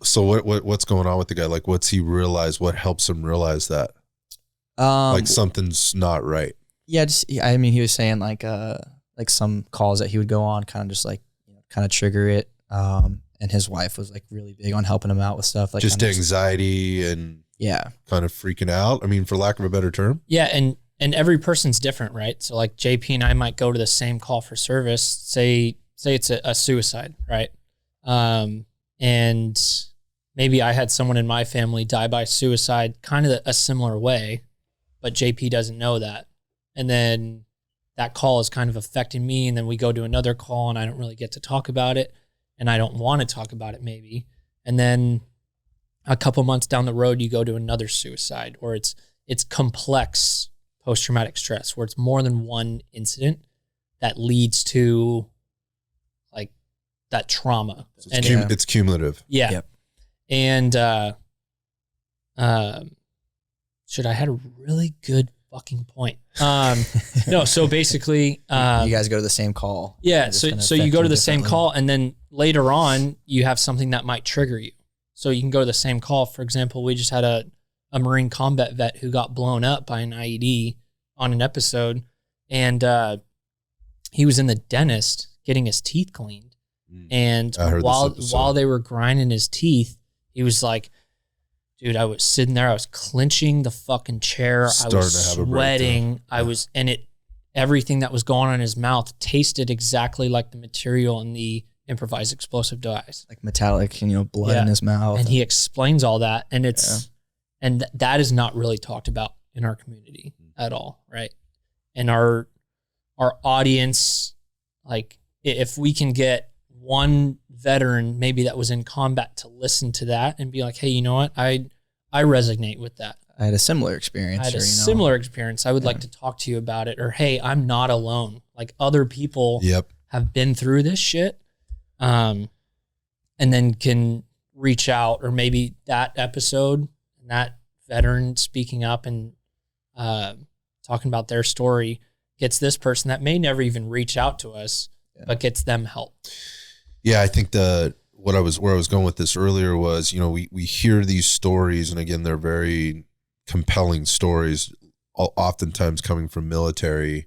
So what's going on with the guy? Like, what's he realize? What helps him realize that? Like, something's not right. Yeah, he was saying, like some calls that he would go on, kind of just, like, kind of trigger it. And his wife was, like, really big on helping him out with stuff, like just anxiety and kind of freaking out. I mean, for lack of a better term. Yeah, and every person's different, right? So, like, JP and I might go to the same call for service. Say it's a suicide, right? And maybe I had someone in my family die by suicide, kind of a similar way, but JP doesn't know that. And then that call is kind of affecting me. And then we go to another call and I don't really get to talk about it. And I don't want to talk about it maybe. And then a couple months down the road, you go to another suicide, or it's complex post-traumatic stress where it's more than one incident that leads to, like, that trauma. So it's cumulative. Yeah. Yep. And I had a really good fucking point. No, so basically, you guys go to the same call. Yeah. So you go to the same call, and then later on you have something that might trigger you. So you can go to the same call. For example, we just had a Marine combat vet who got blown up by an IED on an episode, and he was in the dentist getting his teeth cleaned. And while they were grinding his teeth, he was like, dude, I was sitting there, I was clenching the fucking chair, I was sweating, everything that was going on in his mouth tasted exactly like the material in the improvised explosive device. Like metallic, blood in his mouth. And he explains all that, and and that is not really talked about in our community at all, right? And our audience, like, if we can get one veteran maybe that was in combat to listen to that and be like, hey, you know what? I resonate with that. I had a similar experience. I would like to talk to you about it. Or, hey, I'm not alone. Like, other people have been through this shit. And then can reach out, or maybe that episode and that veteran speaking up and talking about their story gets this person that may never even reach out to us, but gets them help. Yeah, I think where I was going with this earlier was, we hear these stories, and again, they're very compelling stories, oftentimes coming from military,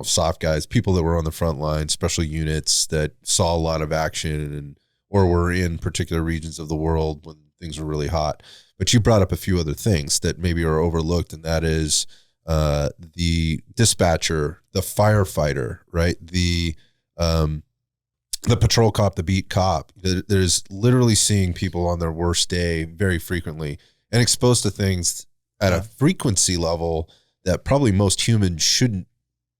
soft guys, people that were on the front line, special units that saw a lot of action or were in particular regions of the world when things were really hot. But you brought up a few other things that maybe are overlooked, and that is the dispatcher, the firefighter, right? The patrol cop, the beat cop. There's literally seeing people on their worst day very frequently and exposed to things at a frequency level that probably most humans shouldn't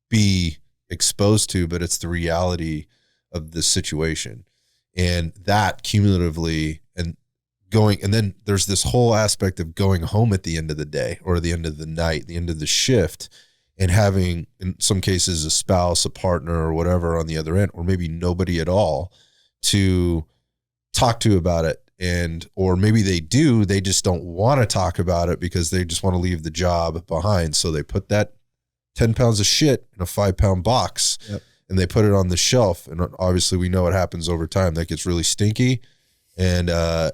be exposed to, but it's the reality of the situation. And that cumulatively and then there's this whole aspect of going home at the end of the day or the end of the night, the end of the shift, and having, in some cases, a spouse, a partner, or whatever on the other end, or maybe nobody at all to talk to about it. Or maybe they do, they just don't want to talk about it because they just want to leave the job behind. So they put that 10 pounds of shit in a 5-pound box and they put it on the shelf. And obviously we know what happens over time. That gets really stinky and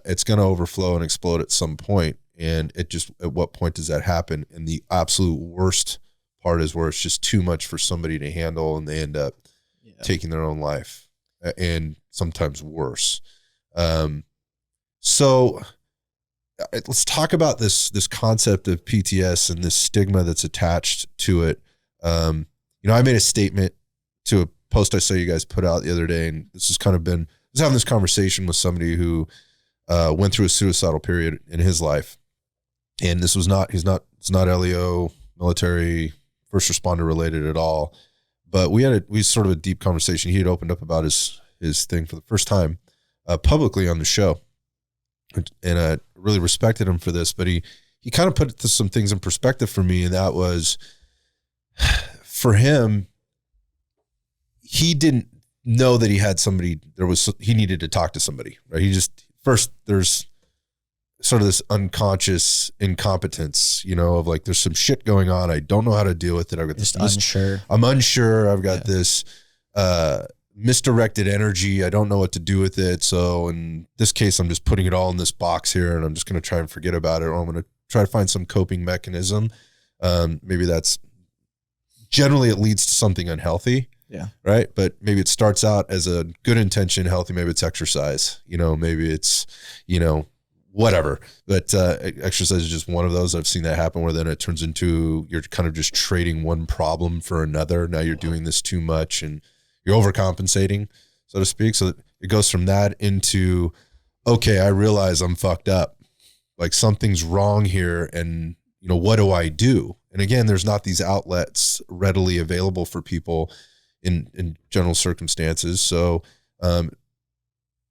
it's going to overflow and explode at some point. And it just, at what point does that happen? And the absolute worst part is where it's just too much for somebody to handle and they end up taking their own life and sometimes worse. So let's talk about this concept of PTS and this stigma that's attached to it. I made a statement to a post I saw you guys put out the other day, and this has kind of been, I was having this conversation with somebody who went through a suicidal period in his life. And this was it's not LEO, military, first responder related at all. But we had sort of a deep conversation. He had opened up about his thing for the first time publicly on the show. And I really respected him for this, but he kind of put some things in perspective for me. And that was, for him, he didn't know that he had somebody, he needed to talk to somebody, right? First there's sort of this unconscious incompetence, of like, there's some shit going on. I don't know how to deal with it. I've got this unsure. I'm unsure. I've got this, misdirected energy. I don't know what to do with it. So in this case, I'm just putting it all in this box here and I'm just going to try and forget about it. Or I'm going to try to find some coping mechanism. Maybe that's generally it leads to something unhealthy. Yeah. Right. But maybe it starts out as a good intention, healthy. Maybe it's exercise, maybe it's, whatever. But exercise is just one of those. I've seen that happen where then it turns into, you're kind of just trading one problem for another. Now you're doing this too much and you're overcompensating, so to speak. So it goes from that into, okay, I realize I'm fucked up. Like something's wrong here. And, what do I do? And again, there's not these outlets readily available for people in general circumstances. So,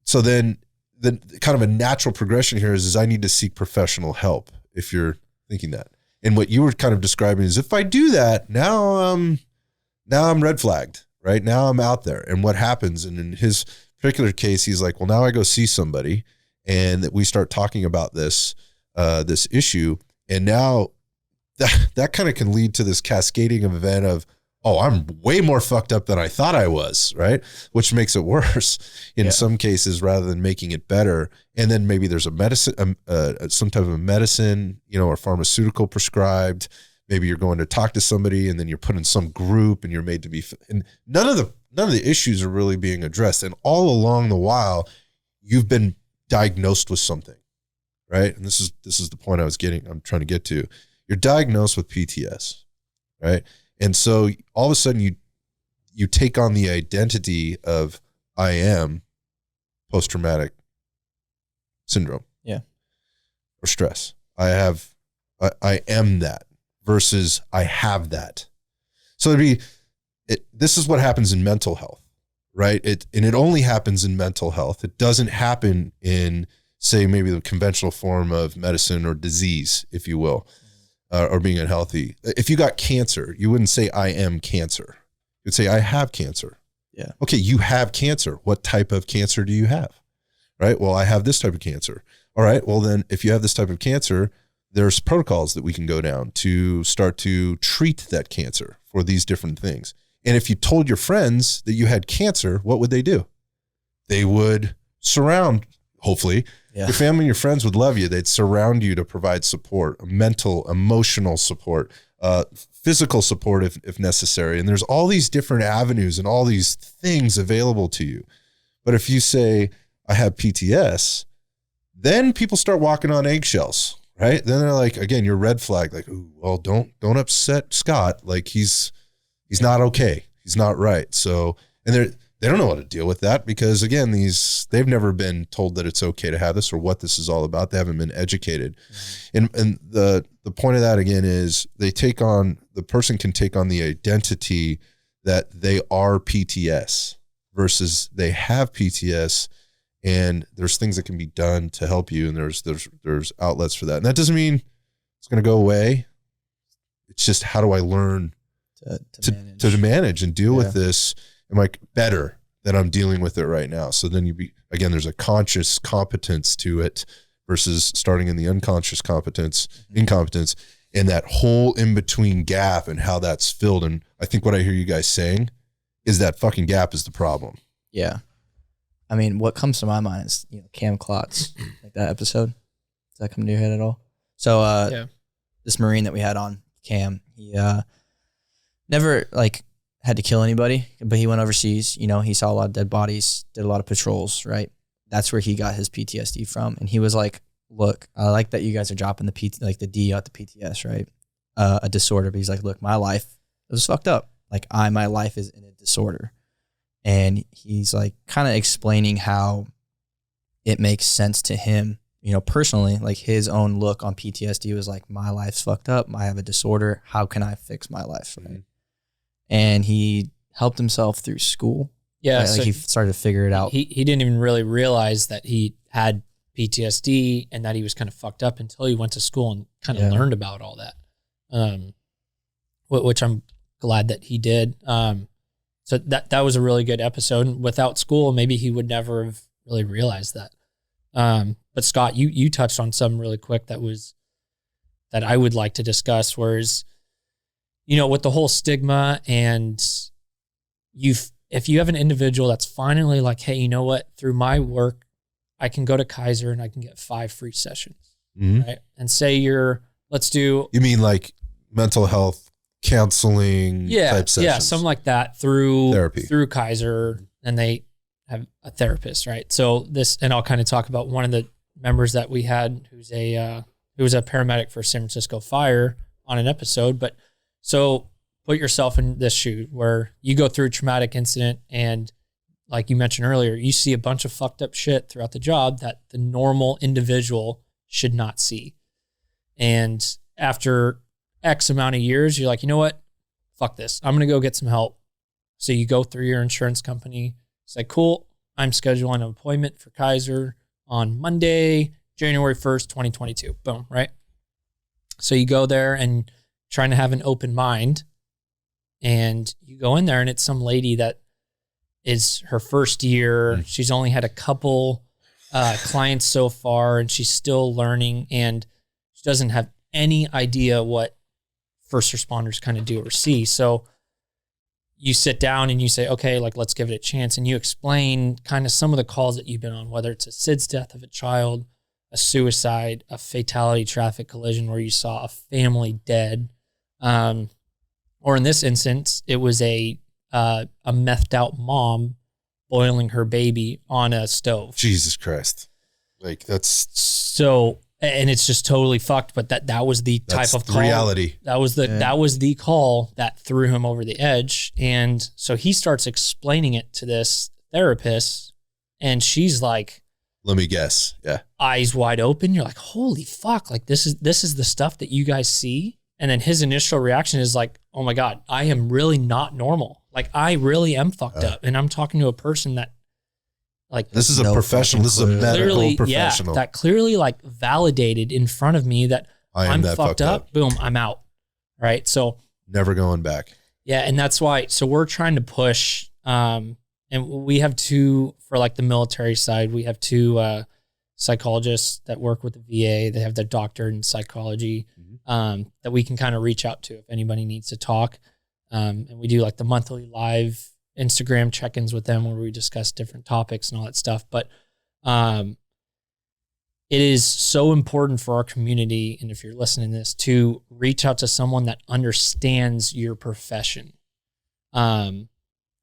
so then the kind of a natural progression here is I need to seek professional help if you're thinking that. And what you were kind of describing is if I do that, now I'm red flagged. Right now I'm out there. And what happens? And in his particular case, he's like, well, now I go see somebody and that we start talking about this issue. And now that kind of can lead to this cascading event of, oh, I'm way more fucked up than I thought I was. Right. Which makes it worse in some cases rather than making it better. And then maybe there's a medicine, some type of medicine, or pharmaceutical prescribed. Maybe you're going to talk to somebody and then you're put in some group and you're made to be, and none of the issues are really being addressed. And all along the while, you've been diagnosed with something, right? And this is the point I'm trying to get to. You're diagnosed with PTS, right? And so all of a sudden you take on the identity of I am post-traumatic syndrome. Yeah. Or stress. I am that. Versus I have that. So this is what happens in mental health, right? And it only happens in mental health. It doesn't happen in, say, maybe the conventional form of medicine or disease, if you will, or being unhealthy. If you got cancer, you wouldn't say I am cancer. You'd say I have cancer. Yeah. Okay, you have cancer. What type of cancer do you have? Right? Well, I have this type of cancer. All right, well then if you have this type of cancer, there's protocols that we can go down to start to treat that cancer for these different things. And if you told your friends that you had cancer, what would they do? They would surround, hopefully, your family and your friends would love you. They'd surround you to provide support, mental, emotional support, physical support if necessary. And there's all these different avenues and all these things available to you. But if you say, I have PTS, then people start walking on eggshells. right? Then they're like, again, your red flag, like, ooh, well, don't upset Scott. Like he's not okay. He's not right. So, and they don't know how to deal with that because again, they've never been told that it's okay to have this or what this is all about. They haven't been educated. And the point of that again is the person can take on the identity that they are PTS versus they have PTS, and there's things that can be done to help you, and there's outlets for that. And that doesn't mean it's going to go away. It's just, how do I learn to manage and deal with this? Am I better than I'm dealing with it right now? So then there's a conscious competence to it versus starting in the unconscious incompetence, and that whole in-between gap and how that's filled. And I think what I hear you guys saying is that fucking gap is the problem. Yeah. I mean, what comes to my mind is, Cam Klotz, like that episode. Does that come to your head at all? So this Marine that we had on, Cam, he never had to kill anybody, but he went overseas. He saw a lot of dead bodies, did a lot of patrols, right? That's where he got his PTSD from. And he was like, look, I like that you guys are dropping the D out the PTS, right? A disorder. But he's like, look, my life, it was fucked up. Like my life is in a disorder. And he's like kind of explaining how it makes sense to him, personally, like his own look on PTSD was like, my life's fucked up. I have a disorder. How can I fix my life? Right? And he helped himself through school. Yeah. Right? So he started to figure it out. He didn't even really realize that he had PTSD and that he was kind of fucked up until he went to school and kind of learned about all that. Which I'm glad that he did. So that was a really good episode. Without school, maybe he would never have really realized that. But Scott, you touched on something really quick that I would like to discuss, whereas, with the whole stigma, and if you have an individual that's finally like, hey, you know what, through my work, I can go to Kaiser and I can get 5 free sessions, right? And say you mean like mental health counseling type sessions? Yeah, something like that through therapy, through Kaiser, and they have a therapist, right? So and I'll kind of talk about one of the members that we had who was a paramedic for San Francisco Fire on an episode. But so put yourself in this shoe where you go through a traumatic incident, and like you mentioned earlier, you see a bunch of fucked up shit throughout the job that the normal individual should not see. And after X amount of years, you're like, you know what? Fuck this. I'm going to go get some help. So you go through your insurance company. It's like, cool, I'm scheduling an appointment for Kaiser on Monday, January 1st, 2022. Boom, right? So you go there and trying to have an open mind, and you go in there and it's some lady that is her first year. She's only had a couple clients so far, and she's still learning, and she doesn't have any idea what first responders kind of do or see. So you sit down and you say, okay, let's give it a chance. And you explain kind of some of the calls that you've been on, whether it's a SIDS death of a child, a suicide, a fatality traffic collision where you saw a family dead. Or in this instance, it was a methed out mom boiling her baby on a stove. Jesus Christ. That's so, and it's just totally fucked, but that was the type of call. Reality. That was the call that threw him over the edge. And so he starts explaining it to this therapist, and she's like, let me guess. Yeah. Eyes wide open. You're like, holy fuck. This is the stuff that you guys see. And then his initial reaction is like, oh my God, I am really not normal. I really am fucked up. And I'm talking to a person that this is a professional. This is a medical professional. Yeah, that clearly validated in front of me that I'm fucked up. Boom, I'm out. Right. So never going back. Yeah. And that's why, so we're trying to push, and we have two, for the military side, we have two psychologists that work with the VA. They have their doctorate in psychology that we can kind of reach out to if anybody needs to talk. And we do the monthly live Instagram check-ins with them where we discuss different topics and all that stuff. But it is so important for our community, and if you're listening to this, to reach out to someone that understands your profession. And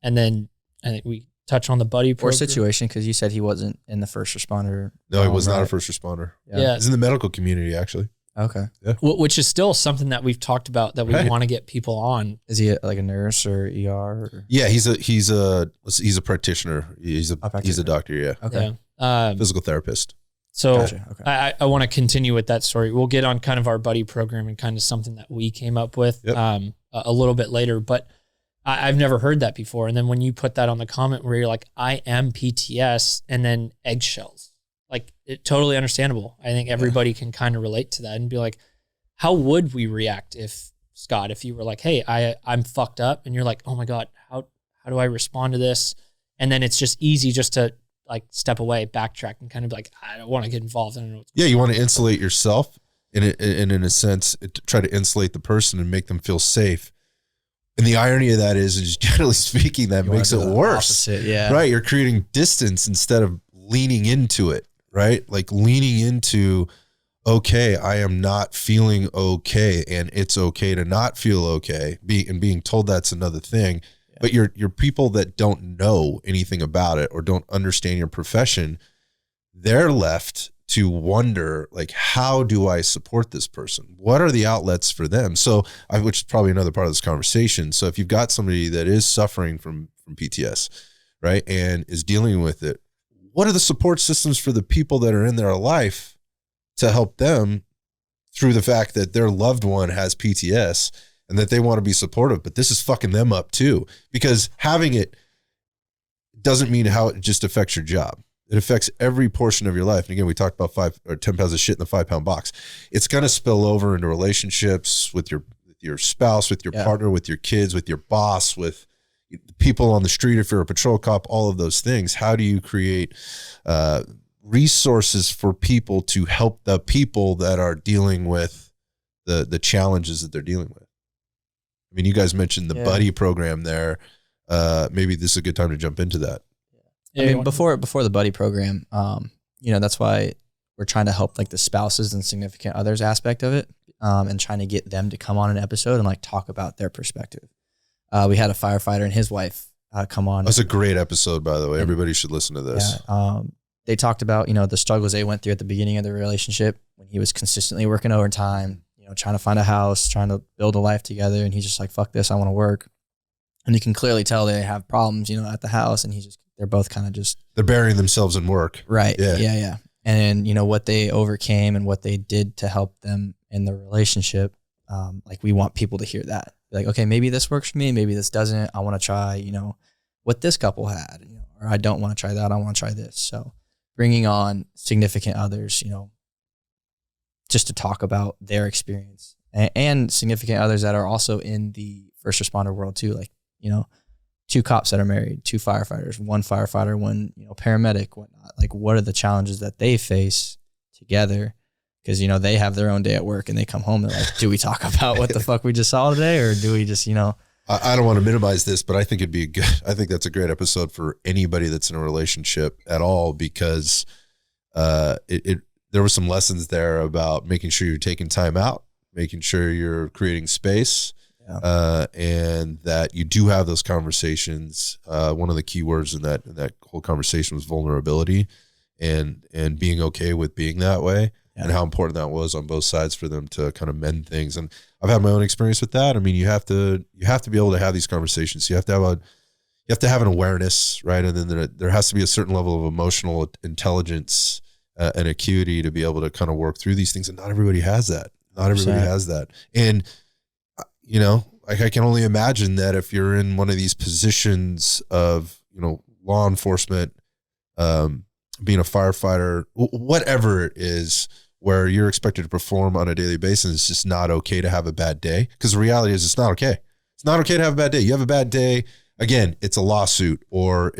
then I think we touch on the buddy program. Or situation, because you said he wasn't in the first responder. No, he was not a first responder. Yeah. He's in the medical community, actually. Okay. which is still something that we've talked about that we want to get people on. Is he like a nurse or ER? Or? Yeah, he's a practitioner. He's a doctor. Yeah. Okay. Yeah. Physical therapist. So Gotcha. Okay. I want to continue with that story. We'll get on kind of our buddy program and kind of something that we came up with a little bit later, but I've never heard that before. And then when you put that on the comment where you're like, I am PTS, and then eggshells, like it totally understandable. I think everybody can kind of relate to that and be like, how would we react if Scott, if you were like, hey, I'm fucked up, and you're like, oh my God, how do I respond to this? And then it's just easy just to like step away, backtrack, and kind of be like, I don't want to get involved. I don't know what's you want to insulate yourself and in a sense, try to insulate the person and make them feel safe. And the irony of that is generally speaking, that makes it worse. Yeah. Right. You're creating distance instead of leaning into it, right? Like leaning into, okay, I am not feeling okay, and it's okay to not feel okay. Being told that's another thing. Yeah. But you're people that don't know anything about it or don't understand your profession, they're left to wonder, like, how do I support this person? What are the outlets for them? So, which is probably another part of this conversation. So if you've got somebody that is suffering from PTS, right, and is dealing with it, what are the support systems for the people that are in their life to help them through the fact that their loved one has PTS and that they want to be supportive, but this is fucking them up too, because having it doesn't mean how it just affects your job. It affects every portion of your life. And again, we talked about 5 or 10 pounds of shit in the 5-pound box. It's going to spill over into relationships with your spouse, with your partner, with your kids, with your boss, with people on the street. If you're a patrol cop, all of those things. How do you create resources for people to help the people that are dealing with the challenges that they're dealing with? I mean, you guys mentioned the buddy program there. Maybe this is a good time to jump into that. I mean, before the buddy program, that's why we're trying to help like the spouses and significant others aspect of it, and trying to get them to come on an episode and like talk about their perspective. We had a firefighter and his wife come on. That's a great episode, by the way. Everybody should listen to this. Yeah, they talked about, the struggles they went through at the beginning of their relationship when he was consistently working overtime, trying to find a house, trying to build a life together. And he's just like, fuck this, I want to work. And you can clearly tell they have problems, at the house. And they're both kind of just. They're burying themselves in work. Right. Yeah. And what they overcame and what they did to help them in the relationship. Like we want people to hear that. Like, okay, maybe this works for me. Maybe this doesn't. I want to try, what this couple had, or I don't want to try that. I want to try this. So bringing on significant others, just to talk about their experience and significant others that are also in the first responder world too. Like, 2 cops that are married, 2 firefighters, 1 firefighter, 1, paramedic, whatnot. Like, what are the challenges that they face together? Because, they have their own day at work and they come home. They're like, do we talk about what the fuck we just saw today? Or do we just, I don't want to minimize this, but I think I think that's a great episode for anybody that's in a relationship at all, because there were some lessons there about making sure you're taking time out, making sure you're creating space, and that you do have those conversations. One of the key words in that whole conversation was vulnerability, and being okay with being that way, and how important that was on both sides for them to kind of mend things. And I've had my own experience with that. I mean, you have to be able to have these conversations. You have to have an awareness, right? And then there has to be a certain level of emotional intelligence and acuity to be able to kind of work through these things. And not everybody has that. Not everybody has that. And I can only imagine that if you're in one of these positions of, law enforcement, being a firefighter, whatever it is, where you're expected to perform on a daily basis, it's just not okay to have a bad day. Because the reality is it's not okay. It's not okay to have a bad day. You have a bad day, again, it's a lawsuit, or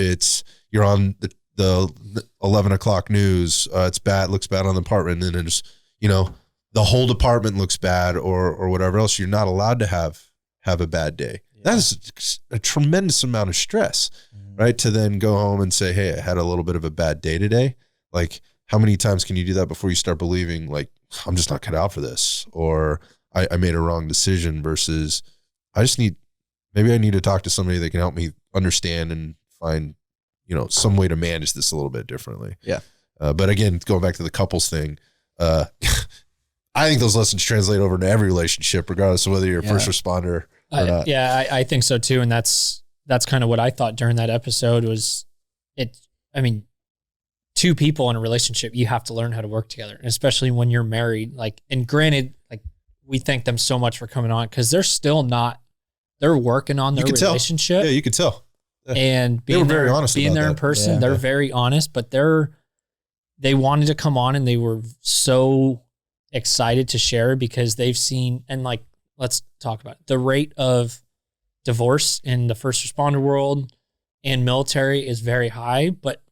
you're on the 11 o'clock news. It's bad, looks bad on the department. And then it's, the whole department looks bad, or whatever else. You're not allowed to have a bad day. Yeah. That is a tremendous amount of stress, right? To then go home and say, hey, I had a little bit of a bad day today. Like, how many times can you do that before you start believing, like, I'm just not cut out for this, or I made a wrong decision, versus maybe I need to talk to somebody that can help me understand and find, some way to manage this a little bit differently. Yeah. But again, going back to the couples thing, I think those lessons translate over to every relationship, regardless of whether you're a first responder or not. Yeah, I think so too. And that's kind of what I thought during that episode was two people in a relationship, you have to learn how to work together. And especially when you're married, like, and granted, like, we thank them so much for coming on because they're still not, they're working on their relationship. Yeah, you could tell. Yeah. And they were very honest being there in that. person, they're very honest, but they wanted to come on and they were so excited to share because they've seen, and like, let's talk about it. The rate of divorce in the first responder world and military is very high, but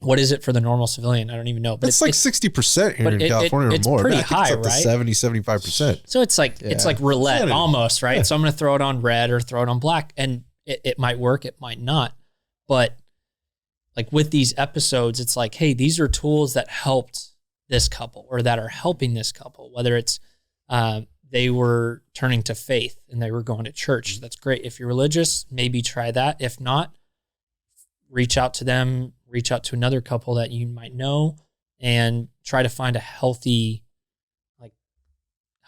what is it for the normal civilian? I don't even know. But it's like 60% here in California or more. It's pretty high, it's up to 70, 75%. So it's like roulette almost, right? Yeah. So I'm going to throw it on red or throw it on black, and it might work, it might not. But like with these episodes, it's like, hey, these are tools that helped this couple or that are helping this couple, whether it's they were turning to faith and they were going to church. That's great. If you're religious, maybe try that. If not, reach out to them, reach out to another couple that you might know and try to find a healthy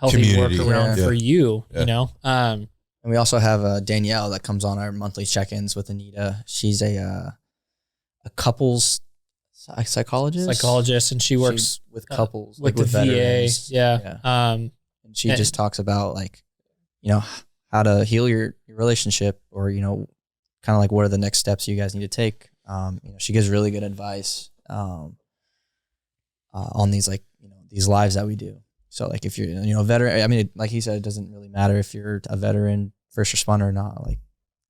workaround for you, you know? And we also have Danielle that comes on our monthly check-ins with Anita. She's a couples psychologist, and she works with couples, with the VA. Yeah. And she just talks about like, you know, how to heal your relationship, or, you know, kind of like what are the next steps you guys need to take. You know, she gives really good advice on these, like, you know, these lives that we do. So like if you're, you know, a veteran, I mean, like he said, it doesn't really matter if you're a veteran, first responder or not. Like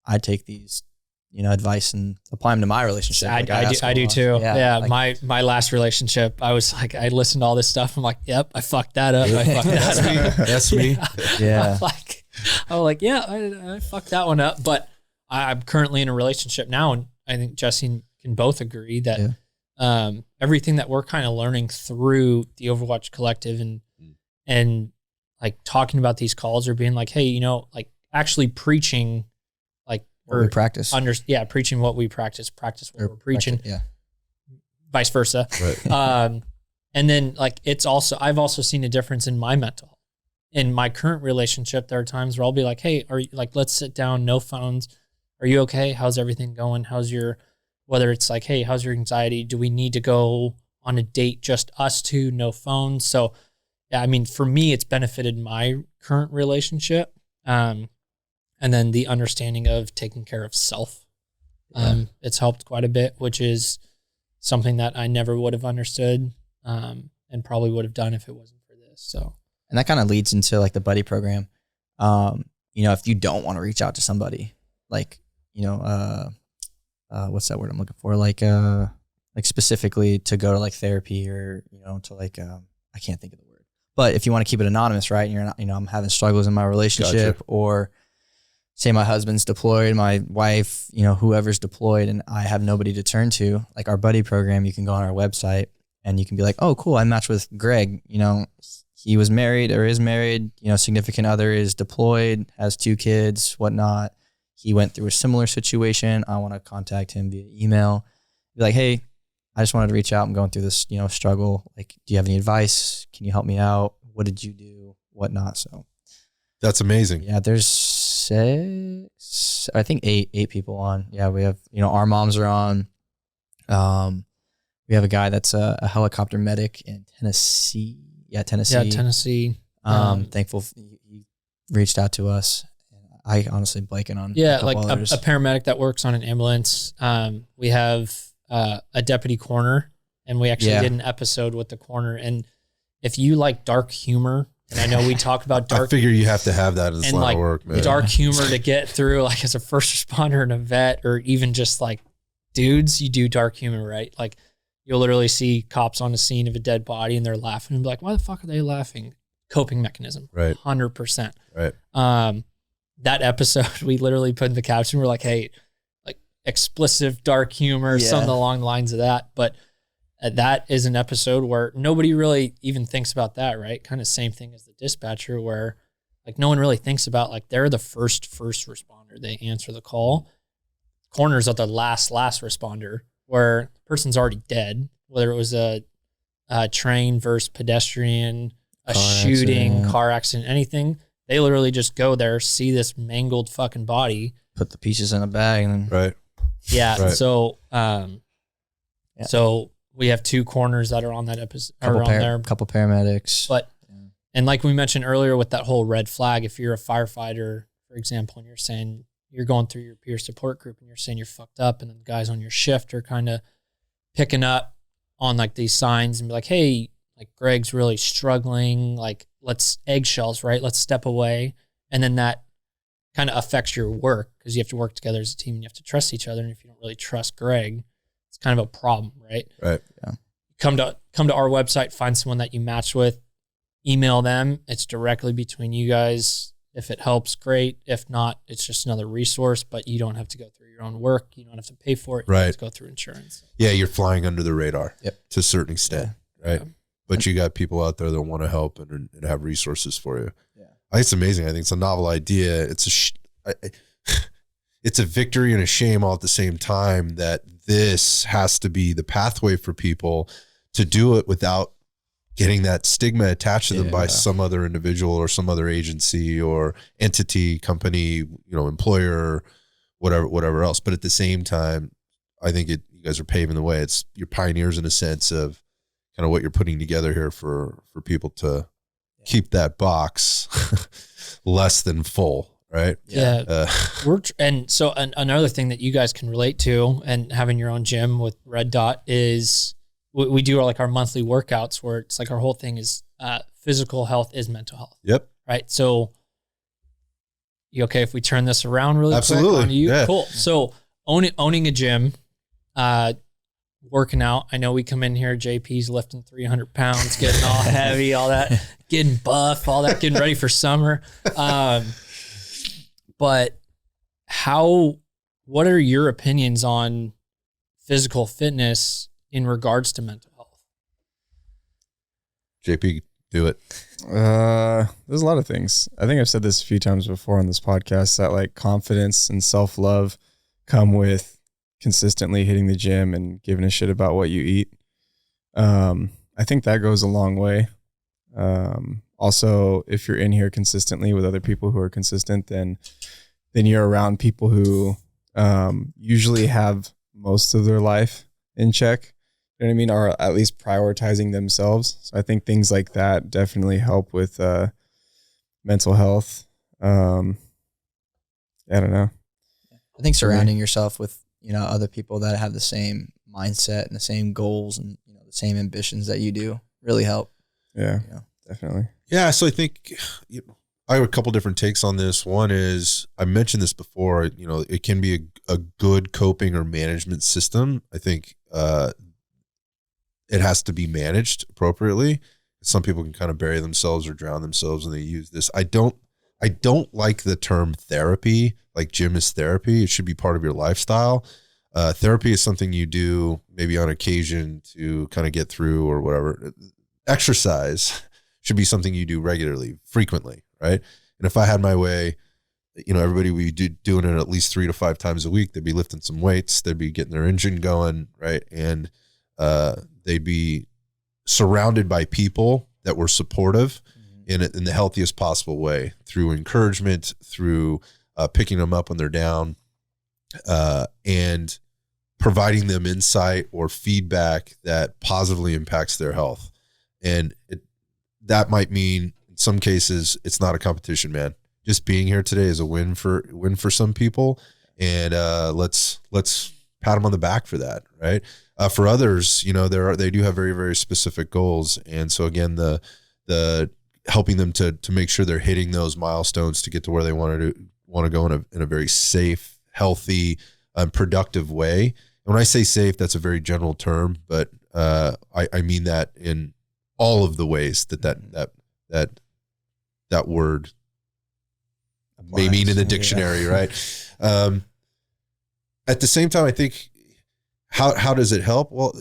I take these, you know, advice and apply them to my relationship. I do too. Yeah. Like, my last relationship, I was like, I listened to all this stuff. I'm like, yep, I fucked that up. I fucked that up. That's me. Yeah. I'm like, yeah, I fucked that one up. But I'm currently in a relationship now, and I think Jesse can both agree that everything that we're kind of learning through the Overwatch Collective and like talking about these calls, or being like, hey, you know, like actually preaching what we practice. Preaching what we practice what we're preaching. Vice versa. Right. And then like I've also seen a difference in my mental health. In my current relationship, there are times where I'll be like, hey, are you, like, let's sit down, no phones. Are you okay? How's everything going? Whether it's like, hey, how's your anxiety? Do we need to go on a date, just us two, no phones? So yeah, I mean, for me, it's benefited my current relationship. And then the understanding of taking care of self. It's helped quite a bit, which is something that I never would have understood and probably would have done if it wasn't for this. So, and that kind of leads into like the buddy program. You know, if you don't want to reach out to somebody, like, you know, what's that word I'm looking for? Like specifically to go to like therapy, or, you know, to like, I can't think of the word, but if you want to keep it anonymous, right? And you're not, you know, I'm having struggles in my relationship, or say my husband's deployed, my wife, you know, whoever's deployed, and I have nobody to turn to. Like our buddy program, you can go on our website and you can be like, oh, cool, I matched with Greg. You know, he was married or is married, you know, significant other is deployed, has 2 kids, whatnot. He went through a similar situation. I want to contact him via email. Be like, hey, I just wanted to reach out. I'm going through this, you know, struggle. Like, do you have any advice? Can you help me out? What did you do? Whatnot. So that's amazing. Yeah, there's 6, I think 8 people on. Yeah, we have, you know, our moms are on. We have a guy that's a helicopter medic in Tennessee. Yeah, Tennessee. Yeah, Tennessee. Thankful he reached out to us. I honestly blanking on like a paramedic that works on an ambulance. We have a deputy coroner, and we actually did an episode with the coroner. And if you like dark humor, and I know we talk about dark. I figure you have to have that as a line of work, man. Dark humor to get through, like as a first responder and a vet, or even just like dudes, you do dark humor, right? Like you'll literally see cops on the scene of a dead body and they're laughing and be like, why the fuck are they laughing? Coping mechanism. Right. 100%. Right. That episode, we literally put in the caption, we're like, hey, like explicit dark humor, something along the lines of that. But that is an episode where nobody really even thinks about that, right? Kind of same thing as the dispatcher, where like no one really thinks about, like, they're the first responder. They answer the call. Coroners are the last responder, where the person's already dead, whether it was a train versus pedestrian, a shooting, car accident, anything, they literally just go there, see this mangled fucking body, put the pieces in a bag, and then Right. Yeah. Right. So, so we have 2 corners that are on that episode, couple paramedics. But, and like we mentioned earlier with that whole red flag, if you're a firefighter, for example, and you're saying you're going through your peer support group and you're saying you're fucked up, and then the guys on your shift are kind of picking up on like these signs and be like, hey, like Greg's really struggling, like let's eggshells, right? Let's step away. And then that kind of affects your work because you have to work together as a team and you have to trust each other. And if you don't really trust Greg, it's kind of a problem, right? Right. Yeah. Come to our website, find someone that you match with, email them. It's directly between you guys. If it helps, great. If not, it's just another resource, but you don't have to go through your own work. You don't have to pay for it. You Right. have to go through insurance. Yeah, you're flying under the radar to a certain extent, right? Yeah. But you got people out there that want to help and have resources for you. Yeah. I think it's amazing. I think it's a novel idea. It's it's a victory and a shame all at the same time that this has to be the pathway for people to do it without getting that stigma attached to them by some other individual or some other agency or entity, company, employer, whatever else. But at the same time, I think you guys are paving the way. You're pioneers in a sense of kind of what you're putting together here for people to keep that box less than full, right? Yeah. Another thing that you guys can relate to, and having your own gym with Red Dot, is we do our monthly workouts where it's like our whole thing is physical health is mental health. Yep. Right. So you okay if we turn this around really Absolutely. quick on you? Yeah. Cool. So owning a gym, working out. I know we come in here, JP's lifting 300 pounds, getting all heavy, all that, getting buff, all that, getting ready for summer. But what are your opinions on physical fitness in regards to mental health? JP, do it. There's a lot of things. I think I've said this a few times before on this podcast that like confidence and self-love come with consistently hitting the gym and giving a shit about what you eat. I think that goes a long way. Also, if you're in here consistently with other people who are consistent, then you're around people who usually have most of their life in check. You know what I mean? Or at least prioritizing themselves. So I think things like that definitely help with mental health. I don't know. I think surrounding yourself with other people that have the same mindset and the same goals and the same ambitions that you do really help. Yeah, definitely. Yeah, so I think I have a couple different takes on this. One is, I mentioned this before, it can be a good coping or management system. I think it has to be managed appropriately. Some people can kind of bury themselves or drown themselves when they use this. I don't like the term therapy, like gym is therapy. It should be part of your lifestyle. Therapy is something you do maybe on occasion to kind of get through or whatever. Exercise should be something you do regularly, frequently, right? And if I had my way, everybody would be doing it at least 3 to 5 times a week. They'd be lifting some weights. They'd be getting their engine going, right? And they'd be surrounded by people that were supportive in the healthiest possible way, through encouragement, through picking them up when they're down, and providing them insight or feedback that positively impacts their health. And that might mean in some cases it's not a competition, man. Just being here today is a win for some people, and let's pat them on the back for that, right? For others, they do have very, very specific goals, and so again, the helping them to make sure they're hitting those milestones to get to where they want to go in a very safe, healthy, productive way. And when I say safe, that's a very general term, but I mean that in all of the ways that word may mean in the dictionary, right? At the same time, I think how does it help? Well,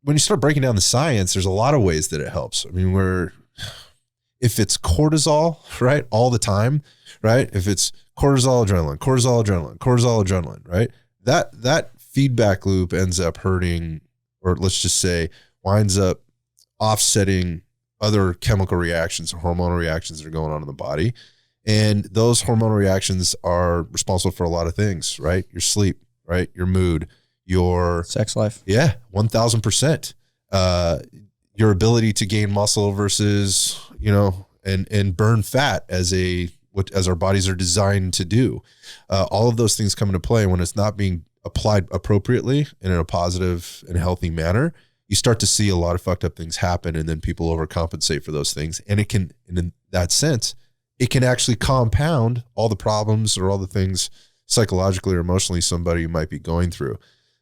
when you start breaking down the science, there's a lot of ways that it helps. I mean, if it's cortisol, right, all the time, right? If it's cortisol, adrenaline, right? That feedback loop ends up hurting, or let's just say winds up offsetting other chemical reactions or hormonal reactions that are going on in the body. And those hormonal reactions are responsible for a lot of things, right? Your sleep, right? Your mood, your sex life. Yeah, 1000%. Your ability to gain muscle versus, and burn fat as our bodies are designed to do. All of those things come into play when it's not being applied appropriately and in a positive and healthy manner. You start to see a lot of fucked up things happen, and then people overcompensate for those things. And it can, and in that sense, it can actually compound all the problems or all the things psychologically or emotionally somebody might be going through.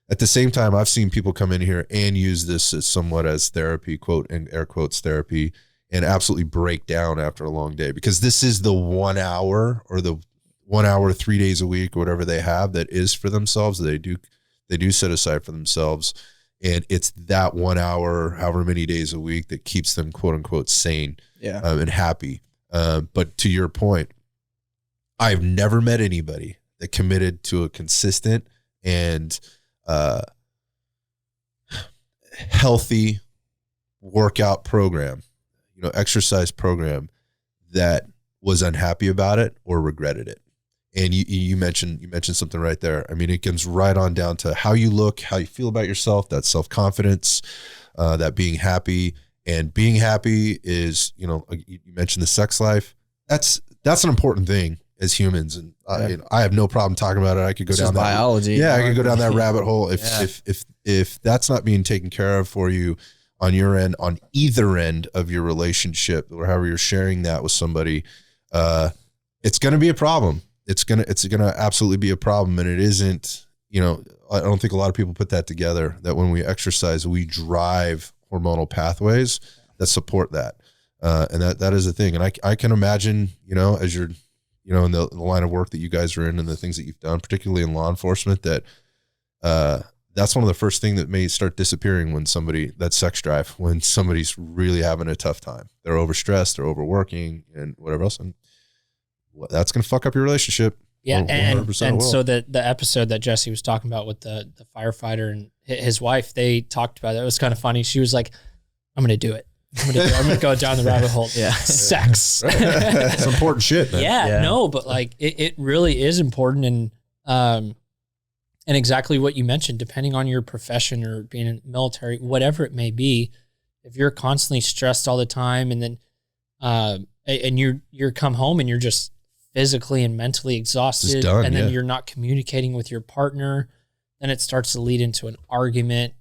At the same time, I've seen people come in here and use this as somewhat as therapy, quote and air quotes therapy, and absolutely break down after a long day, because this is the 1 hour or the 1 hour, 3 days a week, or whatever they have that is for themselves. They do set aside for themselves. And it's that 1 hour, however many days a week, that keeps them quote unquote sane and happy. But to your point, I've never met anybody that committed to a consistent and healthy workout program, exercise program, that was unhappy about it or regretted it. And you mentioned something right there. I mean, it comes right on down to how you look, how you feel about yourself, that self-confidence, that being happy. And being happy is, you mentioned the sex life. That's an important thing as humans. And I have no problem talking about it. I could go down that biology. Yeah, I could go down that rabbit hole. If that's not being taken care of for you on your end, on either end of your relationship, or however you're sharing that with somebody, it's going to be a problem. It's going to absolutely be a problem. And it isn't, I don't think a lot of people put that together, that when we exercise, we drive hormonal pathways that support that. And that is a thing. And I can imagine, as you're, in the line of work that you guys are in and the things that you've done, particularly in law enforcement, that that's one of the first things that may start disappearing when that sex drive, when somebody's really having a tough time. They're overstressed, they're overworking, and whatever else. And that's going to fuck up your relationship. Yeah. And so the episode that Jesse was talking about with the firefighter and his wife, they talked about it. It was kind of funny. She was like, I'm going to do it. I'm going to go down the rabbit hole. Yeah. Sex. Right. It's important shit, man. Yeah, no, but like it really is important. And exactly what you mentioned, depending on your profession or being in the military, whatever it may be, if you're constantly stressed all the time, and then, and you're come home and you're just physically and mentally exhausted, and then you're not communicating with your partner, then it starts to lead into an argument.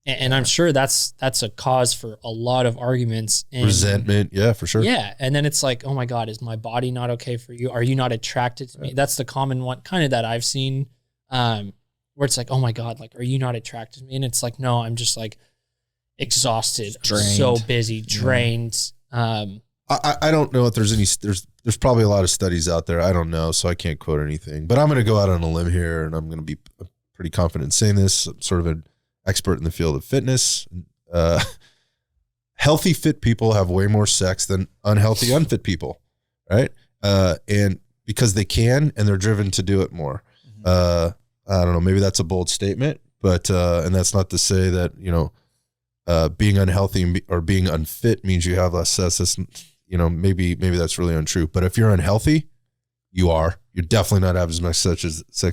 And I'm sure that's a cause for a lot of arguments and resentment. Yeah, for sure. Yeah. And then it's like, oh my God, is my body not okay for you? Are you not attracted to me? That's the common one kind of that I've seen, where it's like, oh my God, like, are you not attracted to me? And it's like, no, I'm just like exhausted, so busy, drained. I don't know if there's any, there's probably a lot of studies out there. I don't know, so I can't quote anything, but I'm going to go out on a limb here, and I'm going to be pretty confident in saying this. I'm sort of an expert in the field of fitness. Healthy, fit people have way more sex than unhealthy, unfit people, right? And because they can, and they're driven to do it more. I don't know, maybe that's a bold statement, but, and that's not to say that, being unhealthy or being unfit means you have less sex. Maybe that's really untrue. But if you're unhealthy, you're definitely not having as much sex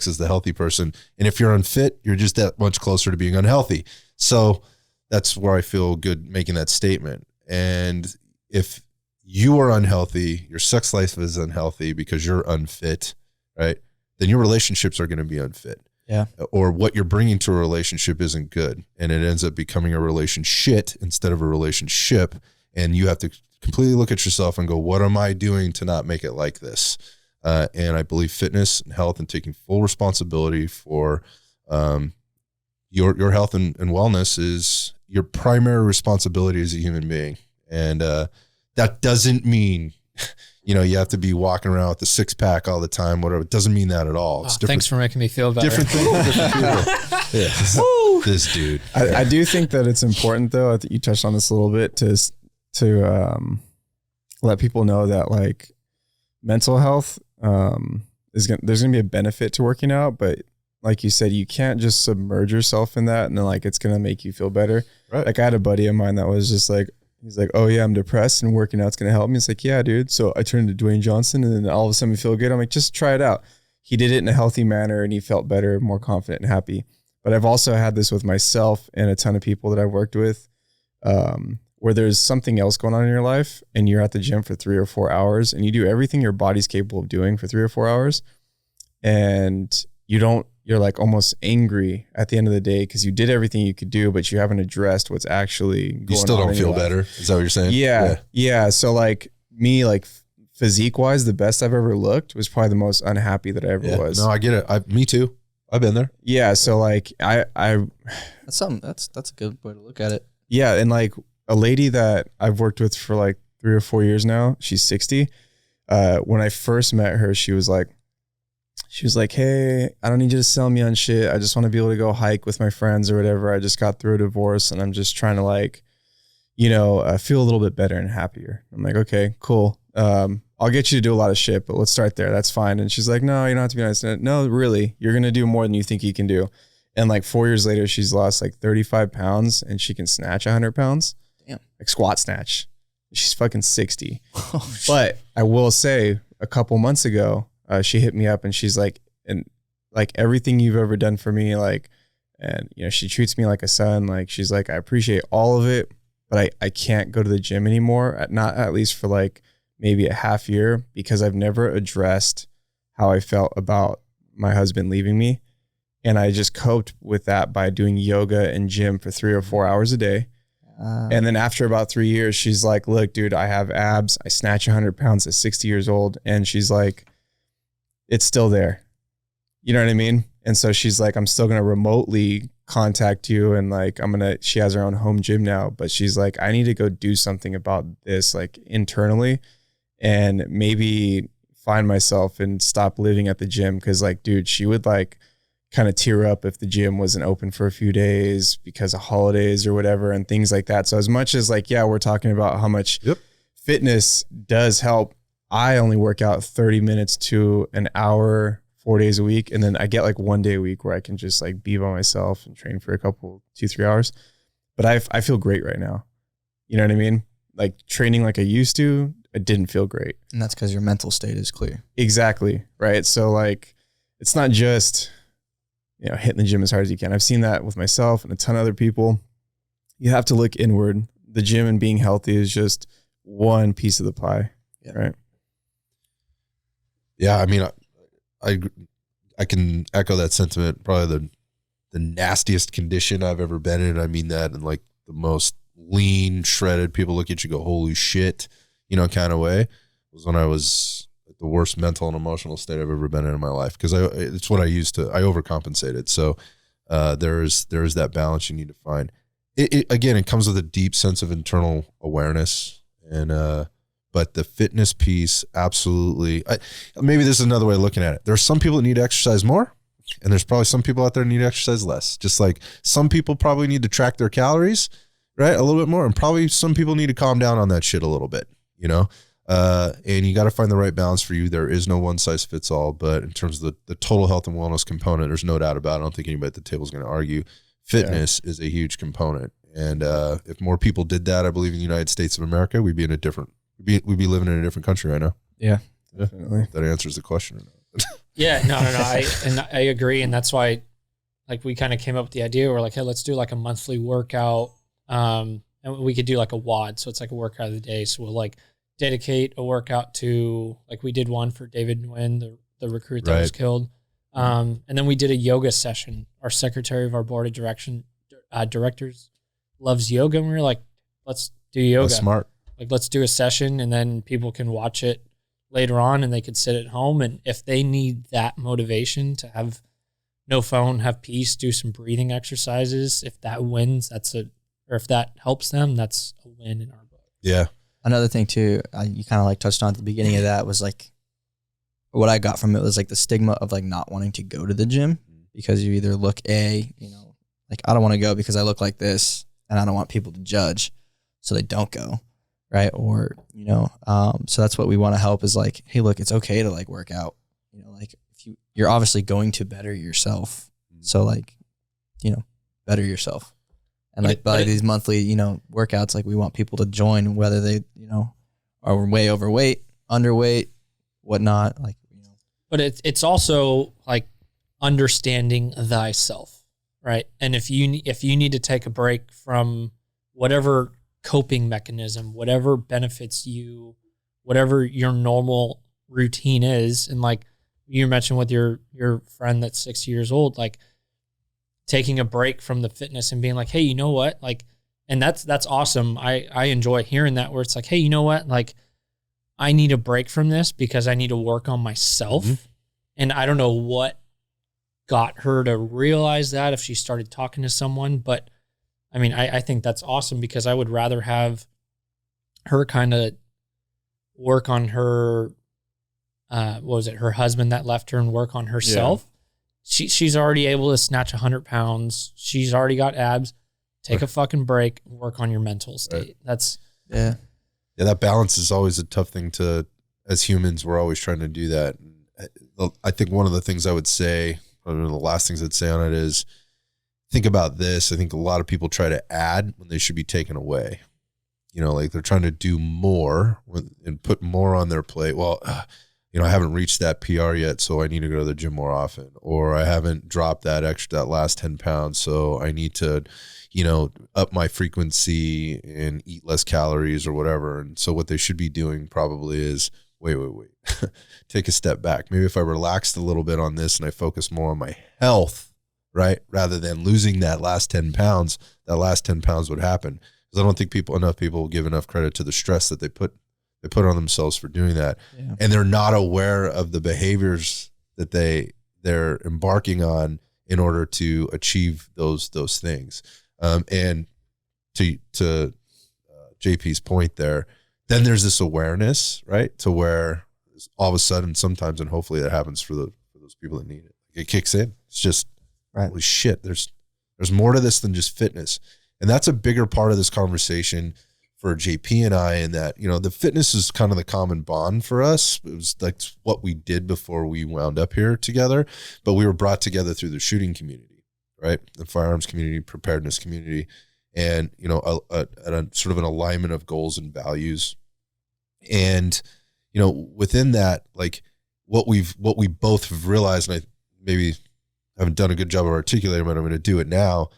as the healthy person. And if you're unfit, you're just that much closer to being unhealthy. So that's where I feel good making that statement. And if you are unhealthy, your sex life is unhealthy because you're unfit, right? Then your relationships are going to be unfit. Yeah. Or what you're bringing to a relationship isn't good. And it ends up becoming a relationship instead of a relationship. And you have to completely look at yourself and go, what am I doing to not make it like this? And I believe fitness and health and taking full responsibility for your health and wellness is your primary responsibility as a human being. And that doesn't mean, you have to be walking around with a six pack all the time, whatever. It doesn't mean that at all. It's thanks for making me feel better. Different things for different people. Yeah. This dude. I do think that it's important, though. I think you touched on this a little bit to let people know that like mental health there's gonna be a benefit to working out, but like you said, you can't just submerge yourself in that and then like it's gonna make you feel better. Right. Like I had a buddy of mine that was just like He's like, oh yeah, I'm depressed and working out's going to help me. It's like, yeah, dude. So I turned to Dwayne Johnson and then all of a sudden we feel good. I'm like, just try it out. He did it in a healthy manner and he felt better, more confident and happy. But I've also had this with myself and a ton of people that I've worked with, where there's something else going on in your life and you're at the gym for 3 or 4 hours and you do everything your body's capable of doing for 3 or 4 hours. And you're like almost angry at the end of the day because you did everything you could do, but you haven't addressed what's actually going on. You still don't feel better. Is that what you're saying? Yeah. So like me, like physique wise, the best I've ever looked was probably the most unhappy that I ever was. No, I get it. Me too. I've been there. Yeah. So like that's something that's a good way to look at it. Yeah. And like a lady that I've worked with for like 3 or 4 years now, she's 60. When I first met her, she was like, hey, I don't need you to sell me on shit. I just want to be able to go hike with my friends or whatever. I just got through a divorce and I'm just trying to like, feel a little bit better and happier. I'm like, okay, cool. I'll get you to do a lot of shit, but let's start there. That's fine. And she's like, no, you don't have to be nice. No, really, you're going to do more than you think you can do. And like 4 years later, she's lost like 35 pounds and she can snatch 100 pounds. Damn. Like squat snatch. She's fucking 60. But I will say a couple months ago, she hit me up and she's like, and like everything you've ever done for me, like, and she treats me like a son. Like, she's like, I appreciate all of it, but I can't go to the gym anymore. Not at least for like maybe a half year because I've never addressed how I felt about my husband leaving me. And I just coped with that by doing yoga and gym for 3 or 4 hours a day. And then after about 3 years, she's like, look, dude, I have abs. I snatch 100 pounds at 60 years old. And she's like, it's still there. You know what I mean? And so she's like, I'm still going to remotely contact you. And like, she has her own home gym now, but she's like, I need to go do something about this, like internally, and maybe find myself and stop living at the gym. Cause like, dude, she would like kind of tear up if the gym wasn't open for a few days because of holidays or whatever and things like that. So as much as like, yeah, we're talking about how much fitness does help, I only work out 30 minutes to an hour, 4 days a week. And then I get like 1 day a week where I can just like be by myself and train for a couple, 2-3 hours. But I feel great right now. You know what I mean? Like training like I used to, I didn't feel great. And that's because your mental state is clear. Exactly. Right. So like, it's not just, hitting the gym as hard as you can. I've seen that with myself and a ton of other people. You have to look inward. The gym and being healthy is just one piece of the pie. Yeah. Right. Yeah, I mean, I can echo that sentiment. Probably the nastiest condition I've ever been in. I mean that in like the most lean, shredded, people look at you go, holy shit, kind of way, was when I was at the worst mental and emotional state I've ever been in my life. Because it's what I overcompensated. So there's that balance you need to find. Again, it comes with a deep sense of internal awareness and but the fitness piece, absolutely. Maybe this is another way of looking at it. There are some people that need to exercise more, and there's probably some people out there that need to exercise less. Just like some people probably need to track their calories, right, a little bit more, and probably some people need to calm down on that shit a little bit, and you got to find the right balance for you. There is no one size fits all, but in terms of the total health and wellness component, there's no doubt about it. I don't think anybody at the table is going to argue. Fitness is a huge component, and if more people did that, I believe in the United States of America, we'd be living in a different country right now. Yeah, definitely. That answers the question or not. Yeah, no. I agree. And that's why like we kind of came up with the idea. We're like, hey, let's do like a monthly workout. And we could do like a WOD. So it's like a workout of the day. So we'll like dedicate a workout to, like we did one for David Nguyen, the recruit that was killed. And then we did a yoga session. Our secretary of our board of directors loves yoga. And we were like, let's do yoga. That's smart. Like, let's do a session and then people can watch it later on and they could sit at home. And if they need that motivation to have no phone, have peace, do some breathing exercises, if that wins, or if that helps them, that's a win in our book. Yeah. Another thing too, you kind of like touched on at the beginning of that was like, what I got from it was like the stigma of like not wanting to go to the gym because you either look like I don't want to go because I look like this and I don't want people to judge, so they don't go. Right. Or, so that's what we want to help is like, hey, look, it's okay to like work out, like if you're obviously going to better yourself. So like, better yourself. And like by these monthly, workouts, like we want people to join, whether they, are way overweight, underweight, whatnot. Like, But it's also like understanding thyself, right? And if you need to take a break from whatever coping mechanism, whatever benefits you, whatever your normal routine is, and like you mentioned with your friend that's 60 years old, like taking a break from the fitness and being like, hey, you know what? Like, and that's awesome. I enjoy hearing that, where it's like, hey, you know what? Like, I need a break from this because I need to work on myself. Mm-hmm. And I don't know what got her to realize that, if she started talking to someone, but I mean, I think that's awesome, because I would rather have her kind of work on her, her husband that left her, and work on herself. Yeah. She's already able to snatch 100 pounds. She's already got abs. Take a fucking break, work on your mental state. Right. That's yeah, that balance is always a tough thing to, as humans, we're always trying to do that. I think one of the things I would say, one of the last things I'd say on it is, think about this. I think a lot of people try to add when they should be taken away. Like they're trying to do more and put more on their plate. Well, I haven't reached that PR yet, so I need to go to the gym more often. Or I haven't dropped that last 10 pounds, so I need to, up my frequency and eat less calories or whatever. And so what they should be doing probably is, wait. Take a step back. Maybe if I relaxed a little bit on this and I focus more on my health, right, rather than losing that last 10 pounds, would happen. Because I don't think enough people give enough credit to the stress that they put on themselves for doing that. Yeah. And they're not aware of the behaviors that they're embarking on in order to achieve those things. And to JP's point there, then there's this awareness, right, to where all of a sudden, sometimes, and hopefully that happens for those people that need it. It kicks in. It's just, holy shit, there's more to this than just fitness. And that's a bigger part of this conversation for JP and I, in that, the fitness is kind of the common bond for us. It was like what we did before we wound up here together, but we were brought together through the shooting community, right? The firearms community, preparedness community, and, a sort of an alignment of goals and values. And, within that, like what we both have realized, and I maybe haven't done a good job of articulating, but I'm going to do it now.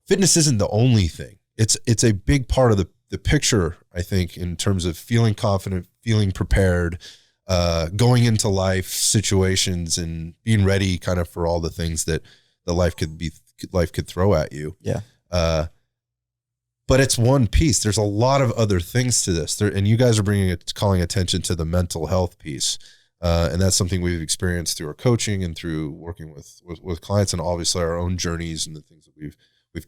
Fitness isn't the only thing. It's a big part of the picture, I think, in terms of feeling confident, feeling prepared, going into life situations and being ready kind of for all the things that life could throw at you. Yeah. But it's one piece. There's a lot of other things to this. And you guys are calling attention to the mental health piece. And that's something we've experienced through our coaching and through working with clients, and obviously our own journeys and the things that we've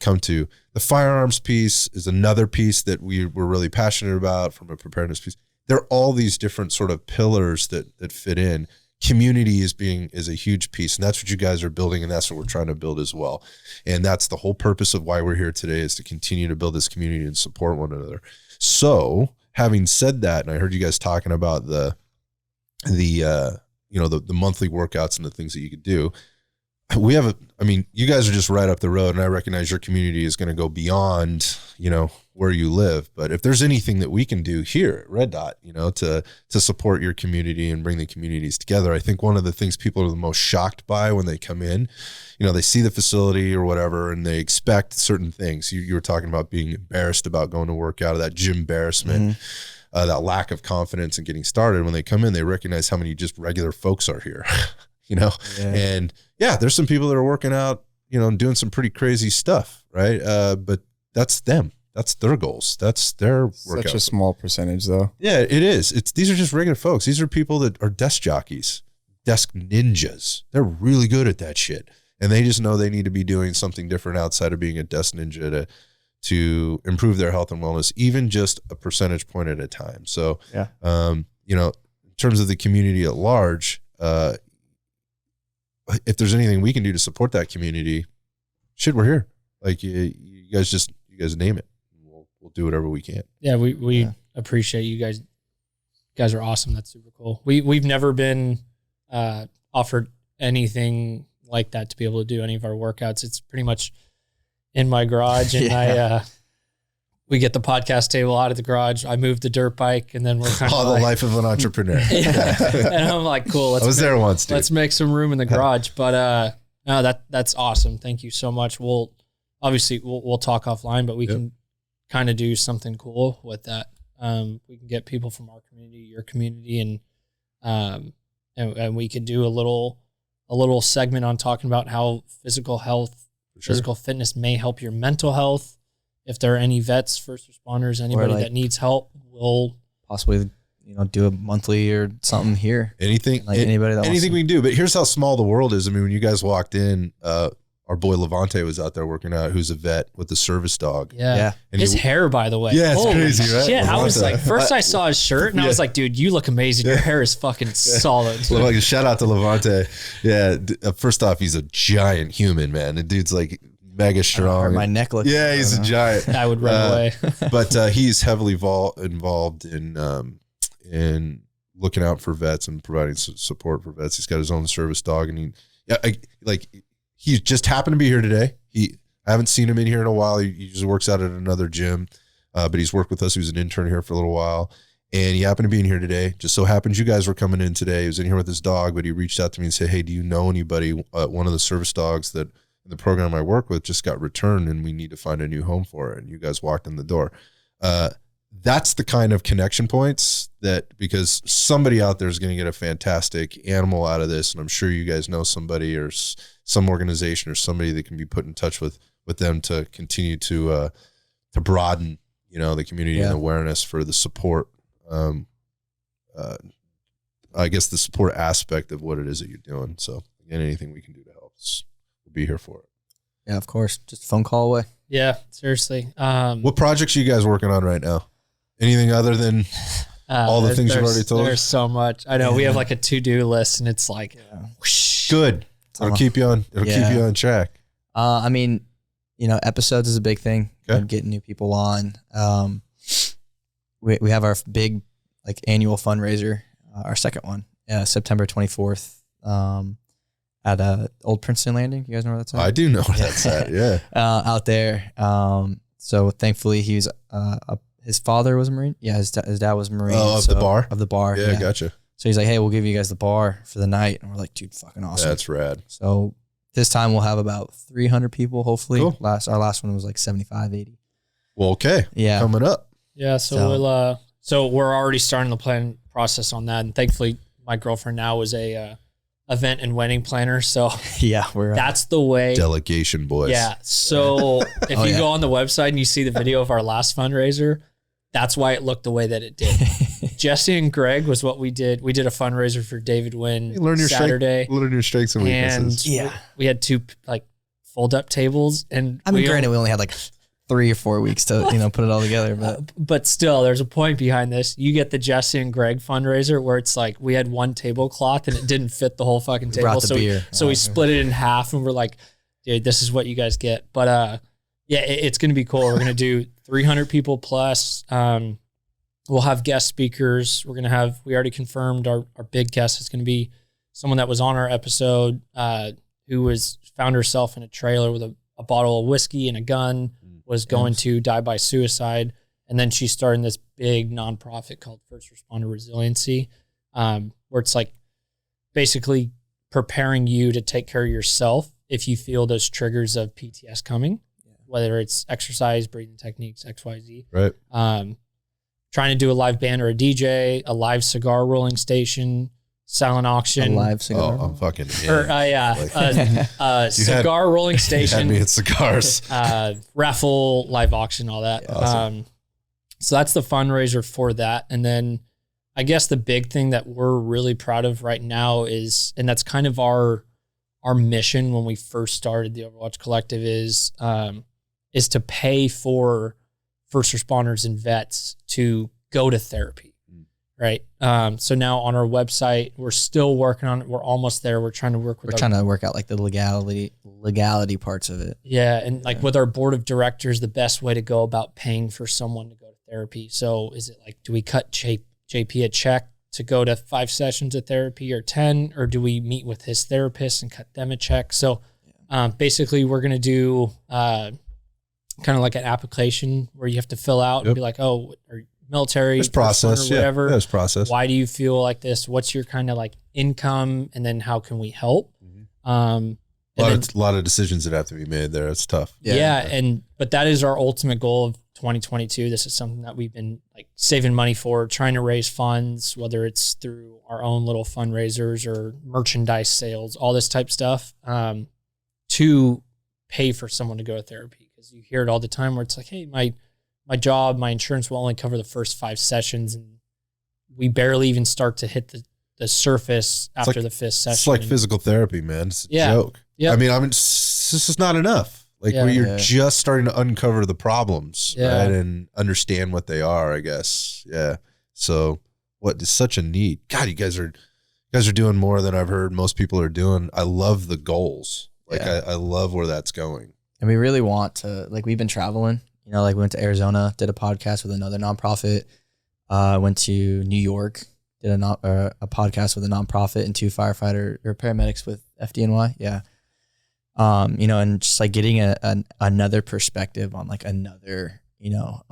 come to. The firearms piece is another piece that we're really passionate about from a preparedness piece. There are all these different sort of pillars that fit in. Community is a huge piece, and that's what you guys are building, and that's what we're trying to build as well. And that's the whole purpose of why we're here today, is to continue to build this community and support one another. So having said that, and I heard you guys talking about the monthly workouts and the things that you could do. You guys are just right up the road, and I recognize your community is going to go beyond, where you live. But if there's anything that we can do here at Red Dot, to support your community and bring the communities together, I think one of the things people are the most shocked by when they come in, they see the facility or whatever, and they expect certain things. You were talking about being embarrassed about going to work out, of that gym embarrassment. Mm-hmm. That lack of confidence in getting started. When they come in, they recognize how many just regular folks are here, Yeah. And yeah, there's some people that are working out, doing some pretty crazy stuff, right? But that's them. That's their goals. That's their workout. Such a small percentage, though. Yeah, it is. These are just regular folks. These are people that are desk jockeys, desk ninjas. They're really good at that shit, and they just know they need to be doing something different outside of being a desk ninja to improve their health and wellness, even just a percentage point at a time. So, yeah. In terms of the community at large, if there's anything we can do to support that community, shit, we're here. Like you guys name it. We'll do whatever we can. Yeah, we appreciate you guys. You guys are awesome. That's super cool. We've never been offered anything like that to be able to do any of our workouts. It's pretty much in my garage, and we get the podcast table out of the garage. I moved the dirt bike, and then we're kind of the life of an entrepreneur. And I'm like, cool. I was there once, dude. Let's make some room in the garage. But no, that's awesome. Thank you so much. We'll talk offline, but we can kind of do something cool with that. We can get people from our community, your community, and we could do a little segment on talking about how physical health, physical fitness may help your mental health. If there are any vets, first responders, anybody that needs help, we'll possibly, do a monthly or something here. Anything we can do. But here's how small the world is. I mean, when you guys walked in, our boy Levante was out there working out, who's a vet with a service dog. Yeah. And his hair, by the way. Yeah, it's crazy, right? Shit. I was like, first I saw his shirt and I was like, dude, you look amazing. Your hair is fucking solid. Like a shout out to Levante. Yeah. First off, he's a giant human, man. The dude's like mega strong. My neck looks. Yeah, he's a giant. I would run away. But he's heavily involved in looking out for vets and providing support for vets. He's got his own service dog, and he just happened to be here today. I haven't seen him in here in a while. He usually works out at another gym, but he's worked with us. He was an intern here for a little while, and he happened to be in here today. Just so happens you guys were coming in today. He was in here with his dog, but he reached out to me and said, hey, do you know anybody? One of the service dogs that in the program I work with just got returned, and we need to find a new home for it. And you guys walked in the door. That's the kind of connection points because somebody out there is going to get a fantastic animal out of this. And I'm sure you guys know somebody or some organization or somebody that can be put in touch with them to continue to broaden, the community and awareness for the support. I guess the support aspect of what it is that you're doing. So again, anything we can do to help us, we'll be here for it. Yeah, of course. Just a phone call away. Yeah, seriously. What projects are you guys working on right now? Anything other than all the things you've already told us? There's so much. I know we have like a to-do list, and it's like, whoosh. Good. It'll keep you on. It'll keep you on track. I mean, episodes is a big thing. Okay. Getting new people on. We have our big annual fundraiser, our second one, September 24th, at Old Princeton Landing. You guys know where that's at? I do know where that's at. Yeah. Out there. So thankfully he's his father was a Marine. Yeah, his dad was a Marine. Oh, the bar? Of the bar. Yeah, gotcha. So he's like, hey, we'll give you guys the bar for the night. And we're like, dude, fucking awesome. That's rad. So this time we'll have about 300 people, hopefully. Cool. Our last one was like 75, 80. Well, okay. Yeah. Coming up. Yeah, so we're already starting the plan process on that. And thankfully my girlfriend now is a event and wedding planner. So yeah, that's the way. Delegation boys. Yeah. So if you go on the website and you see the video of our last fundraiser, that's why it looked the way that it did. Jesse and Greg was what we did. We did a fundraiser for David Wynn Saturday. Learn your strengths and weaknesses. And we had two fold up tables, and granted, we only had 3 or 4 weeks to put it all together, but still, there's a point behind this. You get the Jesse and Greg fundraiser where it's like we had one tablecloth and it didn't fit the whole fucking table. So we split it in half, and we're like, dude, this is what you guys get. But it's gonna be cool. We're gonna do 300 people plus. We'll have guest speakers. We already confirmed our big guest is gonna be someone that was on our episode, who found herself in a trailer with a bottle of whiskey and a gun. Was going to die by suicide. And then she's starting this big nonprofit called First Responder Resiliency, where it's basically preparing you to take care of yourself if you feel those triggers of PTS coming, whether it's exercise, breathing techniques, XYZ. Right. Trying to do a live band or a DJ, a live cigar rolling station, silent auction. A live cigar. Oh, I'm fucking in. Cigar rolling station. You had me at cigars. Raffle, live auction, all that. Awesome. So that's the fundraiser for that. And then I guess the big thing that we're really proud of right now is, and that's kind of our mission when we first started the Overwatch Collective is to pay for first responders and vets to go to therapy. Right. So now on our website, we're still working on it. We're almost there. We're trying to work with trying to work out the legality parts of it. Yeah. And with our board of directors, the best way to go about paying for someone to go to therapy. So is it do we cut JP a check to go to 5 sessions of therapy or 10, or do we meet with his therapist and cut them a check? So basically we're going to do kind of like an application where you have to fill out and be like, oh, or military, There's process, or whatever. Yeah, there's process. Why do you feel like this? What's your kind of like income? And then how can we help? A lot of decisions that have to be made there. It's tough. But that is our ultimate goal of 2022. This is something that we've been like saving money for, trying to raise funds, whether it's through our own little fundraisers or merchandise sales, all this type stuff, to pay for someone to go to therapy. Because you hear it all the time where it's like, hey, my job, my insurance will only cover the first 5 sessions, and we barely even start to hit the surface after the 5th session. It's like physical therapy, man. It's a joke. Yep. I mean, this is not enough. Like where you're just starting to uncover the problems, right, and understand what they are, I guess. Yeah. So what is such a need? God, you guys are doing more than I've heard most people are doing. I love the goals. Like I love where that's going. And we really want to, like, we've been traveling, you know, like we went to Arizona, did a podcast with another nonprofit, went to New York, did a podcast with a nonprofit, and 2 firefighter or paramedics with FDNY. Yeah. You know, and just like getting another perspective on like another, you know,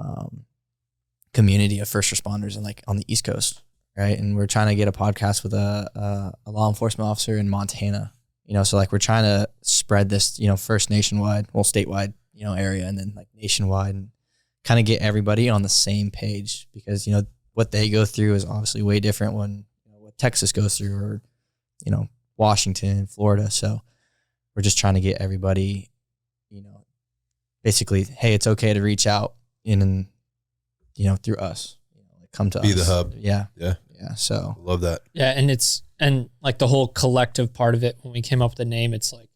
community of first responders and like on the East Coast. Right. And we're trying to get a podcast with a law enforcement officer in Montana, you know, so like we're trying to spread this, you know, first nationwide, well, statewide, you know, area, and then like nationwide, and kind of get everybody on the same page, because, you know, what they go through is obviously way different when, you know, what Texas goes through, or, you know, Washington, Florida. So we're just trying to get everybody, you know, basically, hey, it's okay to reach out and, you know, through us, you know, like come to us. Be the hub. Yeah. Yeah. Yeah. So love that. Yeah. And like the whole collective part of it, when we came up with the name, it's like,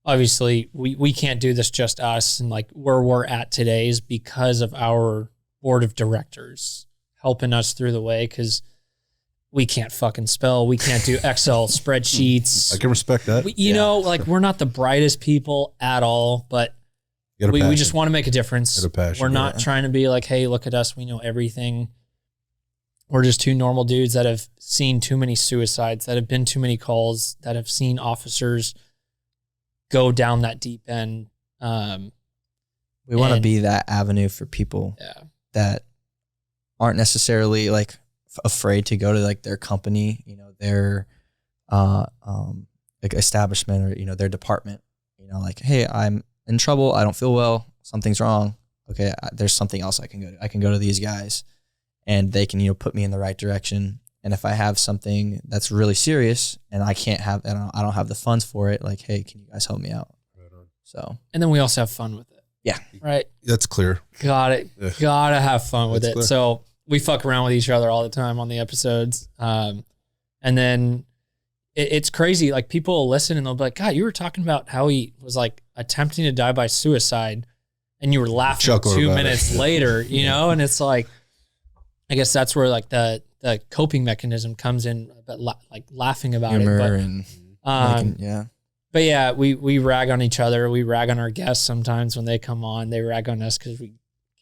obviously we can't do this just us, and like where we're at today is because of our board of directors helping us through the way, because we can't fucking spell. We can't do Excel spreadsheets. I can respect that. You know, like we're not the brightest people at all, but we just want to make a difference. We're not trying to be like, hey, look at us, we know everything. We're just 2 normal dudes that have seen too many suicides, that have been too many calls, that have seen officers go down that deep end. We want to be that avenue for people that aren't necessarily like afraid to go to like their company, you know, their like establishment, or, you know, their department, you know, like, hey, I'm in trouble. I don't feel well. Something's wrong. Okay. There's something else I can go to. I can go to these guys, and they can, you know, put me in the right direction. And if I have something that's really serious and I don't have the funds for it, like, hey, can you guys help me out? Right on. So, and then we also have fun with it. Yeah. Right. That's clear. Gotta have fun with it. Clear. So we fuck around with each other all the time on the episodes. And then it's crazy. Like people will listen and they'll be like, God, you were talking about how he was like attempting to die by suicide, and you were laughing 2 minutes later, you know? And it's like, I guess that's where like the coping mechanism comes in, but like laughing about humor it. But yeah, we rag on each other. We rag on our guests sometimes when they come on. They rag on us because we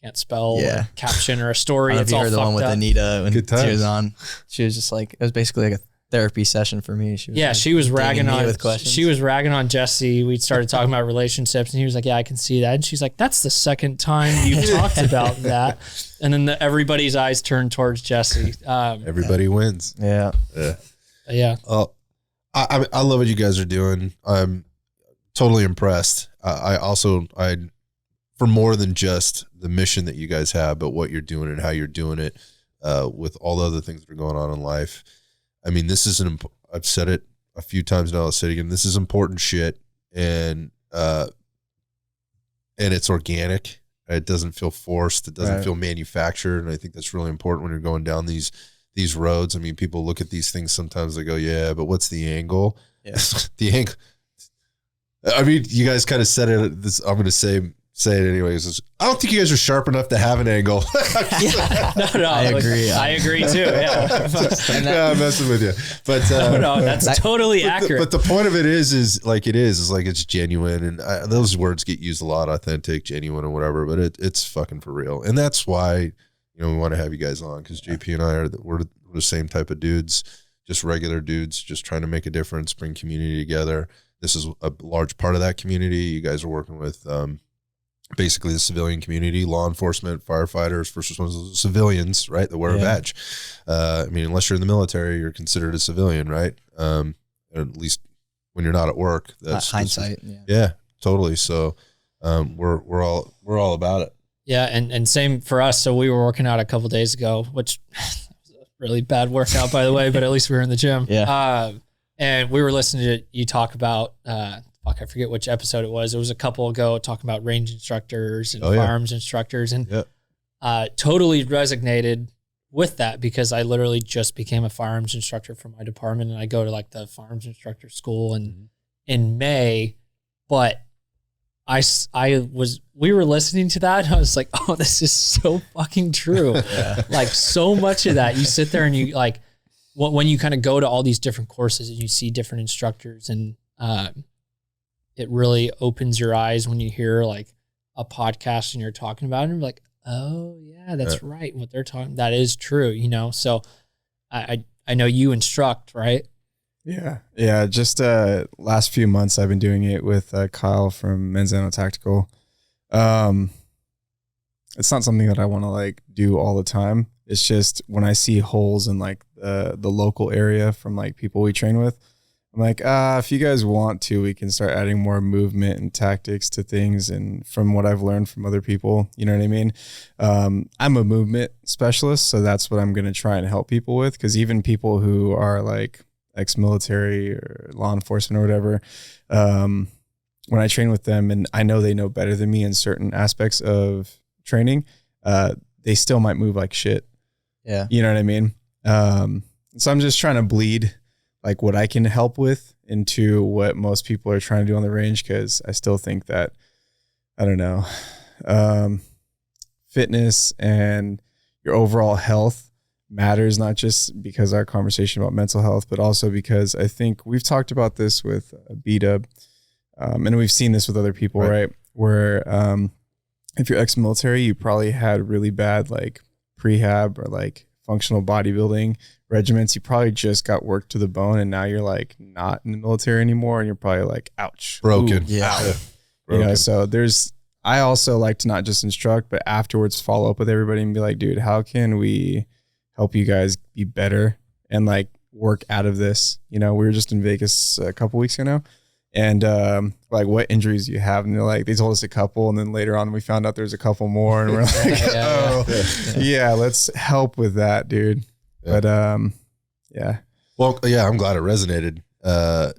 can't spell a caption or a story. It's all fucked up. The one with Anita when she was on. She was just like, it was basically like a therapy session for me. She was ragging on with questions. She was ragging on Jesse. We started talking about relationships, and he was like, yeah, I can see that. And she's like, that's the second time you've talked about that. And then everybody's eyes turned towards Jesse. Everybody wins. Yeah. Yeah. I love what you guys are doing. I'm totally impressed. I for more than just the mission that you guys have, but what you're doing and how you're doing it, with all the other things that are going on in life. I mean, this is I've said it a few times now. I'll say it again. This is important shit, and it's organic. It doesn't feel forced. It doesn't feel manufactured. And I think that's really important when you're going down these roads. I mean, people look at these things sometimes, they go, yeah, but what's the angle? Yeah. The angle. I mean, you guys kind of said it. I'm going to say it anyways. I don't think you guys are sharp enough to have an angle. No, I agree. I agree too. Yeah. I'm messing with you, but that's totally accurate. But the point of it is like it's genuine, and those words get used a lot, authentic, genuine, and whatever. But it's fucking for real, and that's why we want to have you guys on, because JP and I we're the same type of dudes, just regular dudes, just trying to make a difference, bring community together. This is a large part of that community. You guys are working with basically the civilian community, law enforcement, firefighters, first responders, civilians, right, that wear a badge. I mean, unless you're in the military, you're considered a civilian, right? At least when you're not at work. That's hindsight. Yeah, totally. So we're all about it. Yeah, and same for us. So we were working out a couple days ago, which was a really bad workout, by the way, but at least we were in the gym. Yeah. And we were listening to you talk about, I forget which episode it was. It was a couple ago talking about range instructors and firearms instructors, and totally resonated with that because I literally just became a firearms instructor for my department, and I go to like the firearms instructor school in May, but we were listening to that and I was like, oh, this is so fucking true. Like so much of that, you sit there and you like, when you kind of go to all these different courses and you see different instructors, and it really opens your eyes when you hear like a podcast and you're talking about it and you're like, oh yeah, that's right. What they're talking, that is true, you know? So I know you instruct, right? Yeah. Just last few months I've been doing it with Kyle from Men's Anno Tactical. It's not something that I want to like do all the time. It's just when I see holes in like the local area from like people we train with, I'm like, if you guys want to, we can start adding more movement and tactics to things. And from what I've learned from other people, you know what I mean? I'm a movement specialist, so that's what I'm going to try and help people with. Cause even people who are like ex-military or law enforcement or whatever, when I train with them and I know they know better than me in certain aspects of training, they still might move like shit. Yeah. You know what I mean? So I'm just trying to bleed like what I can help with into what most people are trying to do on the range. Cause I still think that, I don't know, fitness and your overall health matters, not just because our conversation about mental health, but also because I think we've talked about this with B-Dub, and we've seen this with other people, right? Where if you're ex-military, you probably had really bad like prehab or like functional bodybuilding regiments. You probably just got worked to the bone, and now you're like not in the military anymore, and you're probably like, ouch, broken. Ooh, yeah. You know, so I also like to not just instruct, but afterwards follow up with everybody and be like, dude, how can we help you guys be better and like work out of this? You know, we were just in Vegas a couple weeks ago now, and like, what injuries do you have? And they're like, they told us a couple, and then later on we found out there's a couple more, and we're like, yeah, let's help with that, dude. Yeah. But yeah. Well, yeah, I'm glad it resonated. I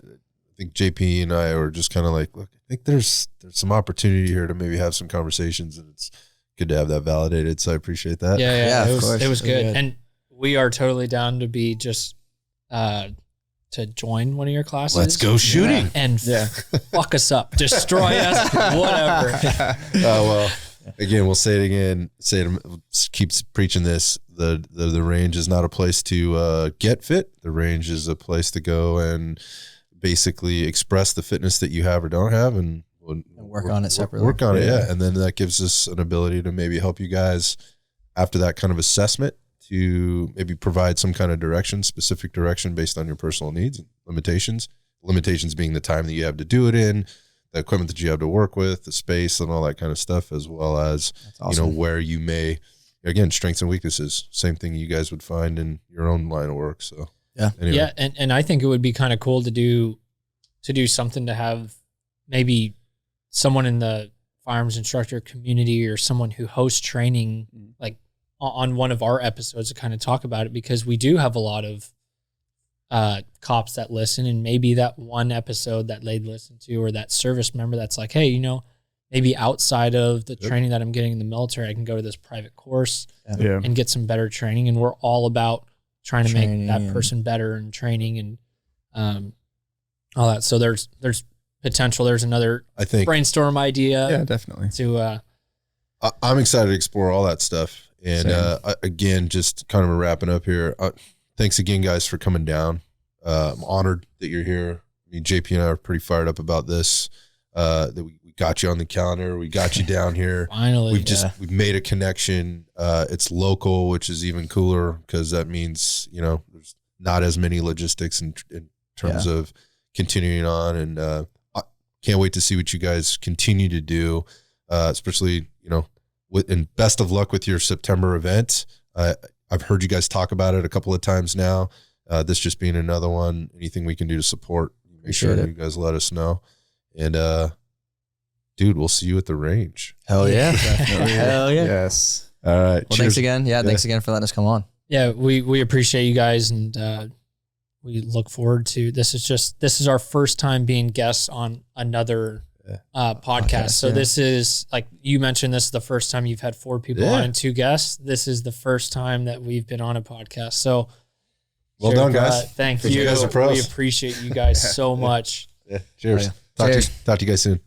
think JP and I were just kind of like, look, I think there's some opportunity here to maybe have some conversations, and it's good to have that validated. So I appreciate that. Yeah, it was good. And we are totally down to be just to join one of your classes. Let's go shooting and fuck us up, destroy us, whatever. Well, again, we'll say it again. Keeps preaching this. The range is not a place to get fit. The range is a place to go and basically express the fitness that you have or don't have, and work on it separately. Work on it, yeah. And then that gives us an ability to maybe help you guys after that kind of assessment to maybe provide some kind of direction, specific direction based on your personal needs and limitations. Limitations being the time that you have to do it in, the equipment that you have to work with, the space and all that kind of stuff, as well as, you know, where you may, again, strengths and weaknesses, same thing you guys would find in your own line of work. So anyway. Yeah. And I think it would be kind of cool to do something to have maybe someone in the firearms instructor community or someone who hosts training, like on one of our episodes to kind of talk about it, because we do have a lot of cops that listen, and maybe that one episode that they'd listen to, or that service member that's like, hey, you know, maybe outside of the training that I'm getting in the military, I can go to this private course and get some better training. And we're all about trying to make that person better and training and all that. So there's potential. There's another, I think, brainstorm idea. Yeah, definitely. I'm excited to explore all that stuff. And again, just kind of wrapping up here. Thanks again, guys, for coming down. I'm honored that you're here. I mean, JP and I are pretty fired up about this. That we got you on the calendar. We got you down here. Finally, we've made a connection. It's local, which is even cooler because that means, you know, there's not as many logistics in terms of continuing on. And I can't wait to see what you guys continue to do. especially, and best of luck with your September event. I've heard you guys talk about it a couple of times now. This just being another one. Anything we can do to support, make sure you guys let us know. And dude, we'll see you at the range. Hell yeah. Hell yeah. Yes. All right. Well, Cheers. thanks again. Yeah, thanks again for letting us come on. Yeah, we appreciate you guys, and we look forward to this. This is our first time being guests on another podcast. So this is, like you mentioned, this is the first time you've had 4 people on and 2 guests. This is the first time that we've been on a podcast. So well done, guys. Thank you. You guys are pros. We appreciate you guys so much. Cheers. Talk to you guys soon.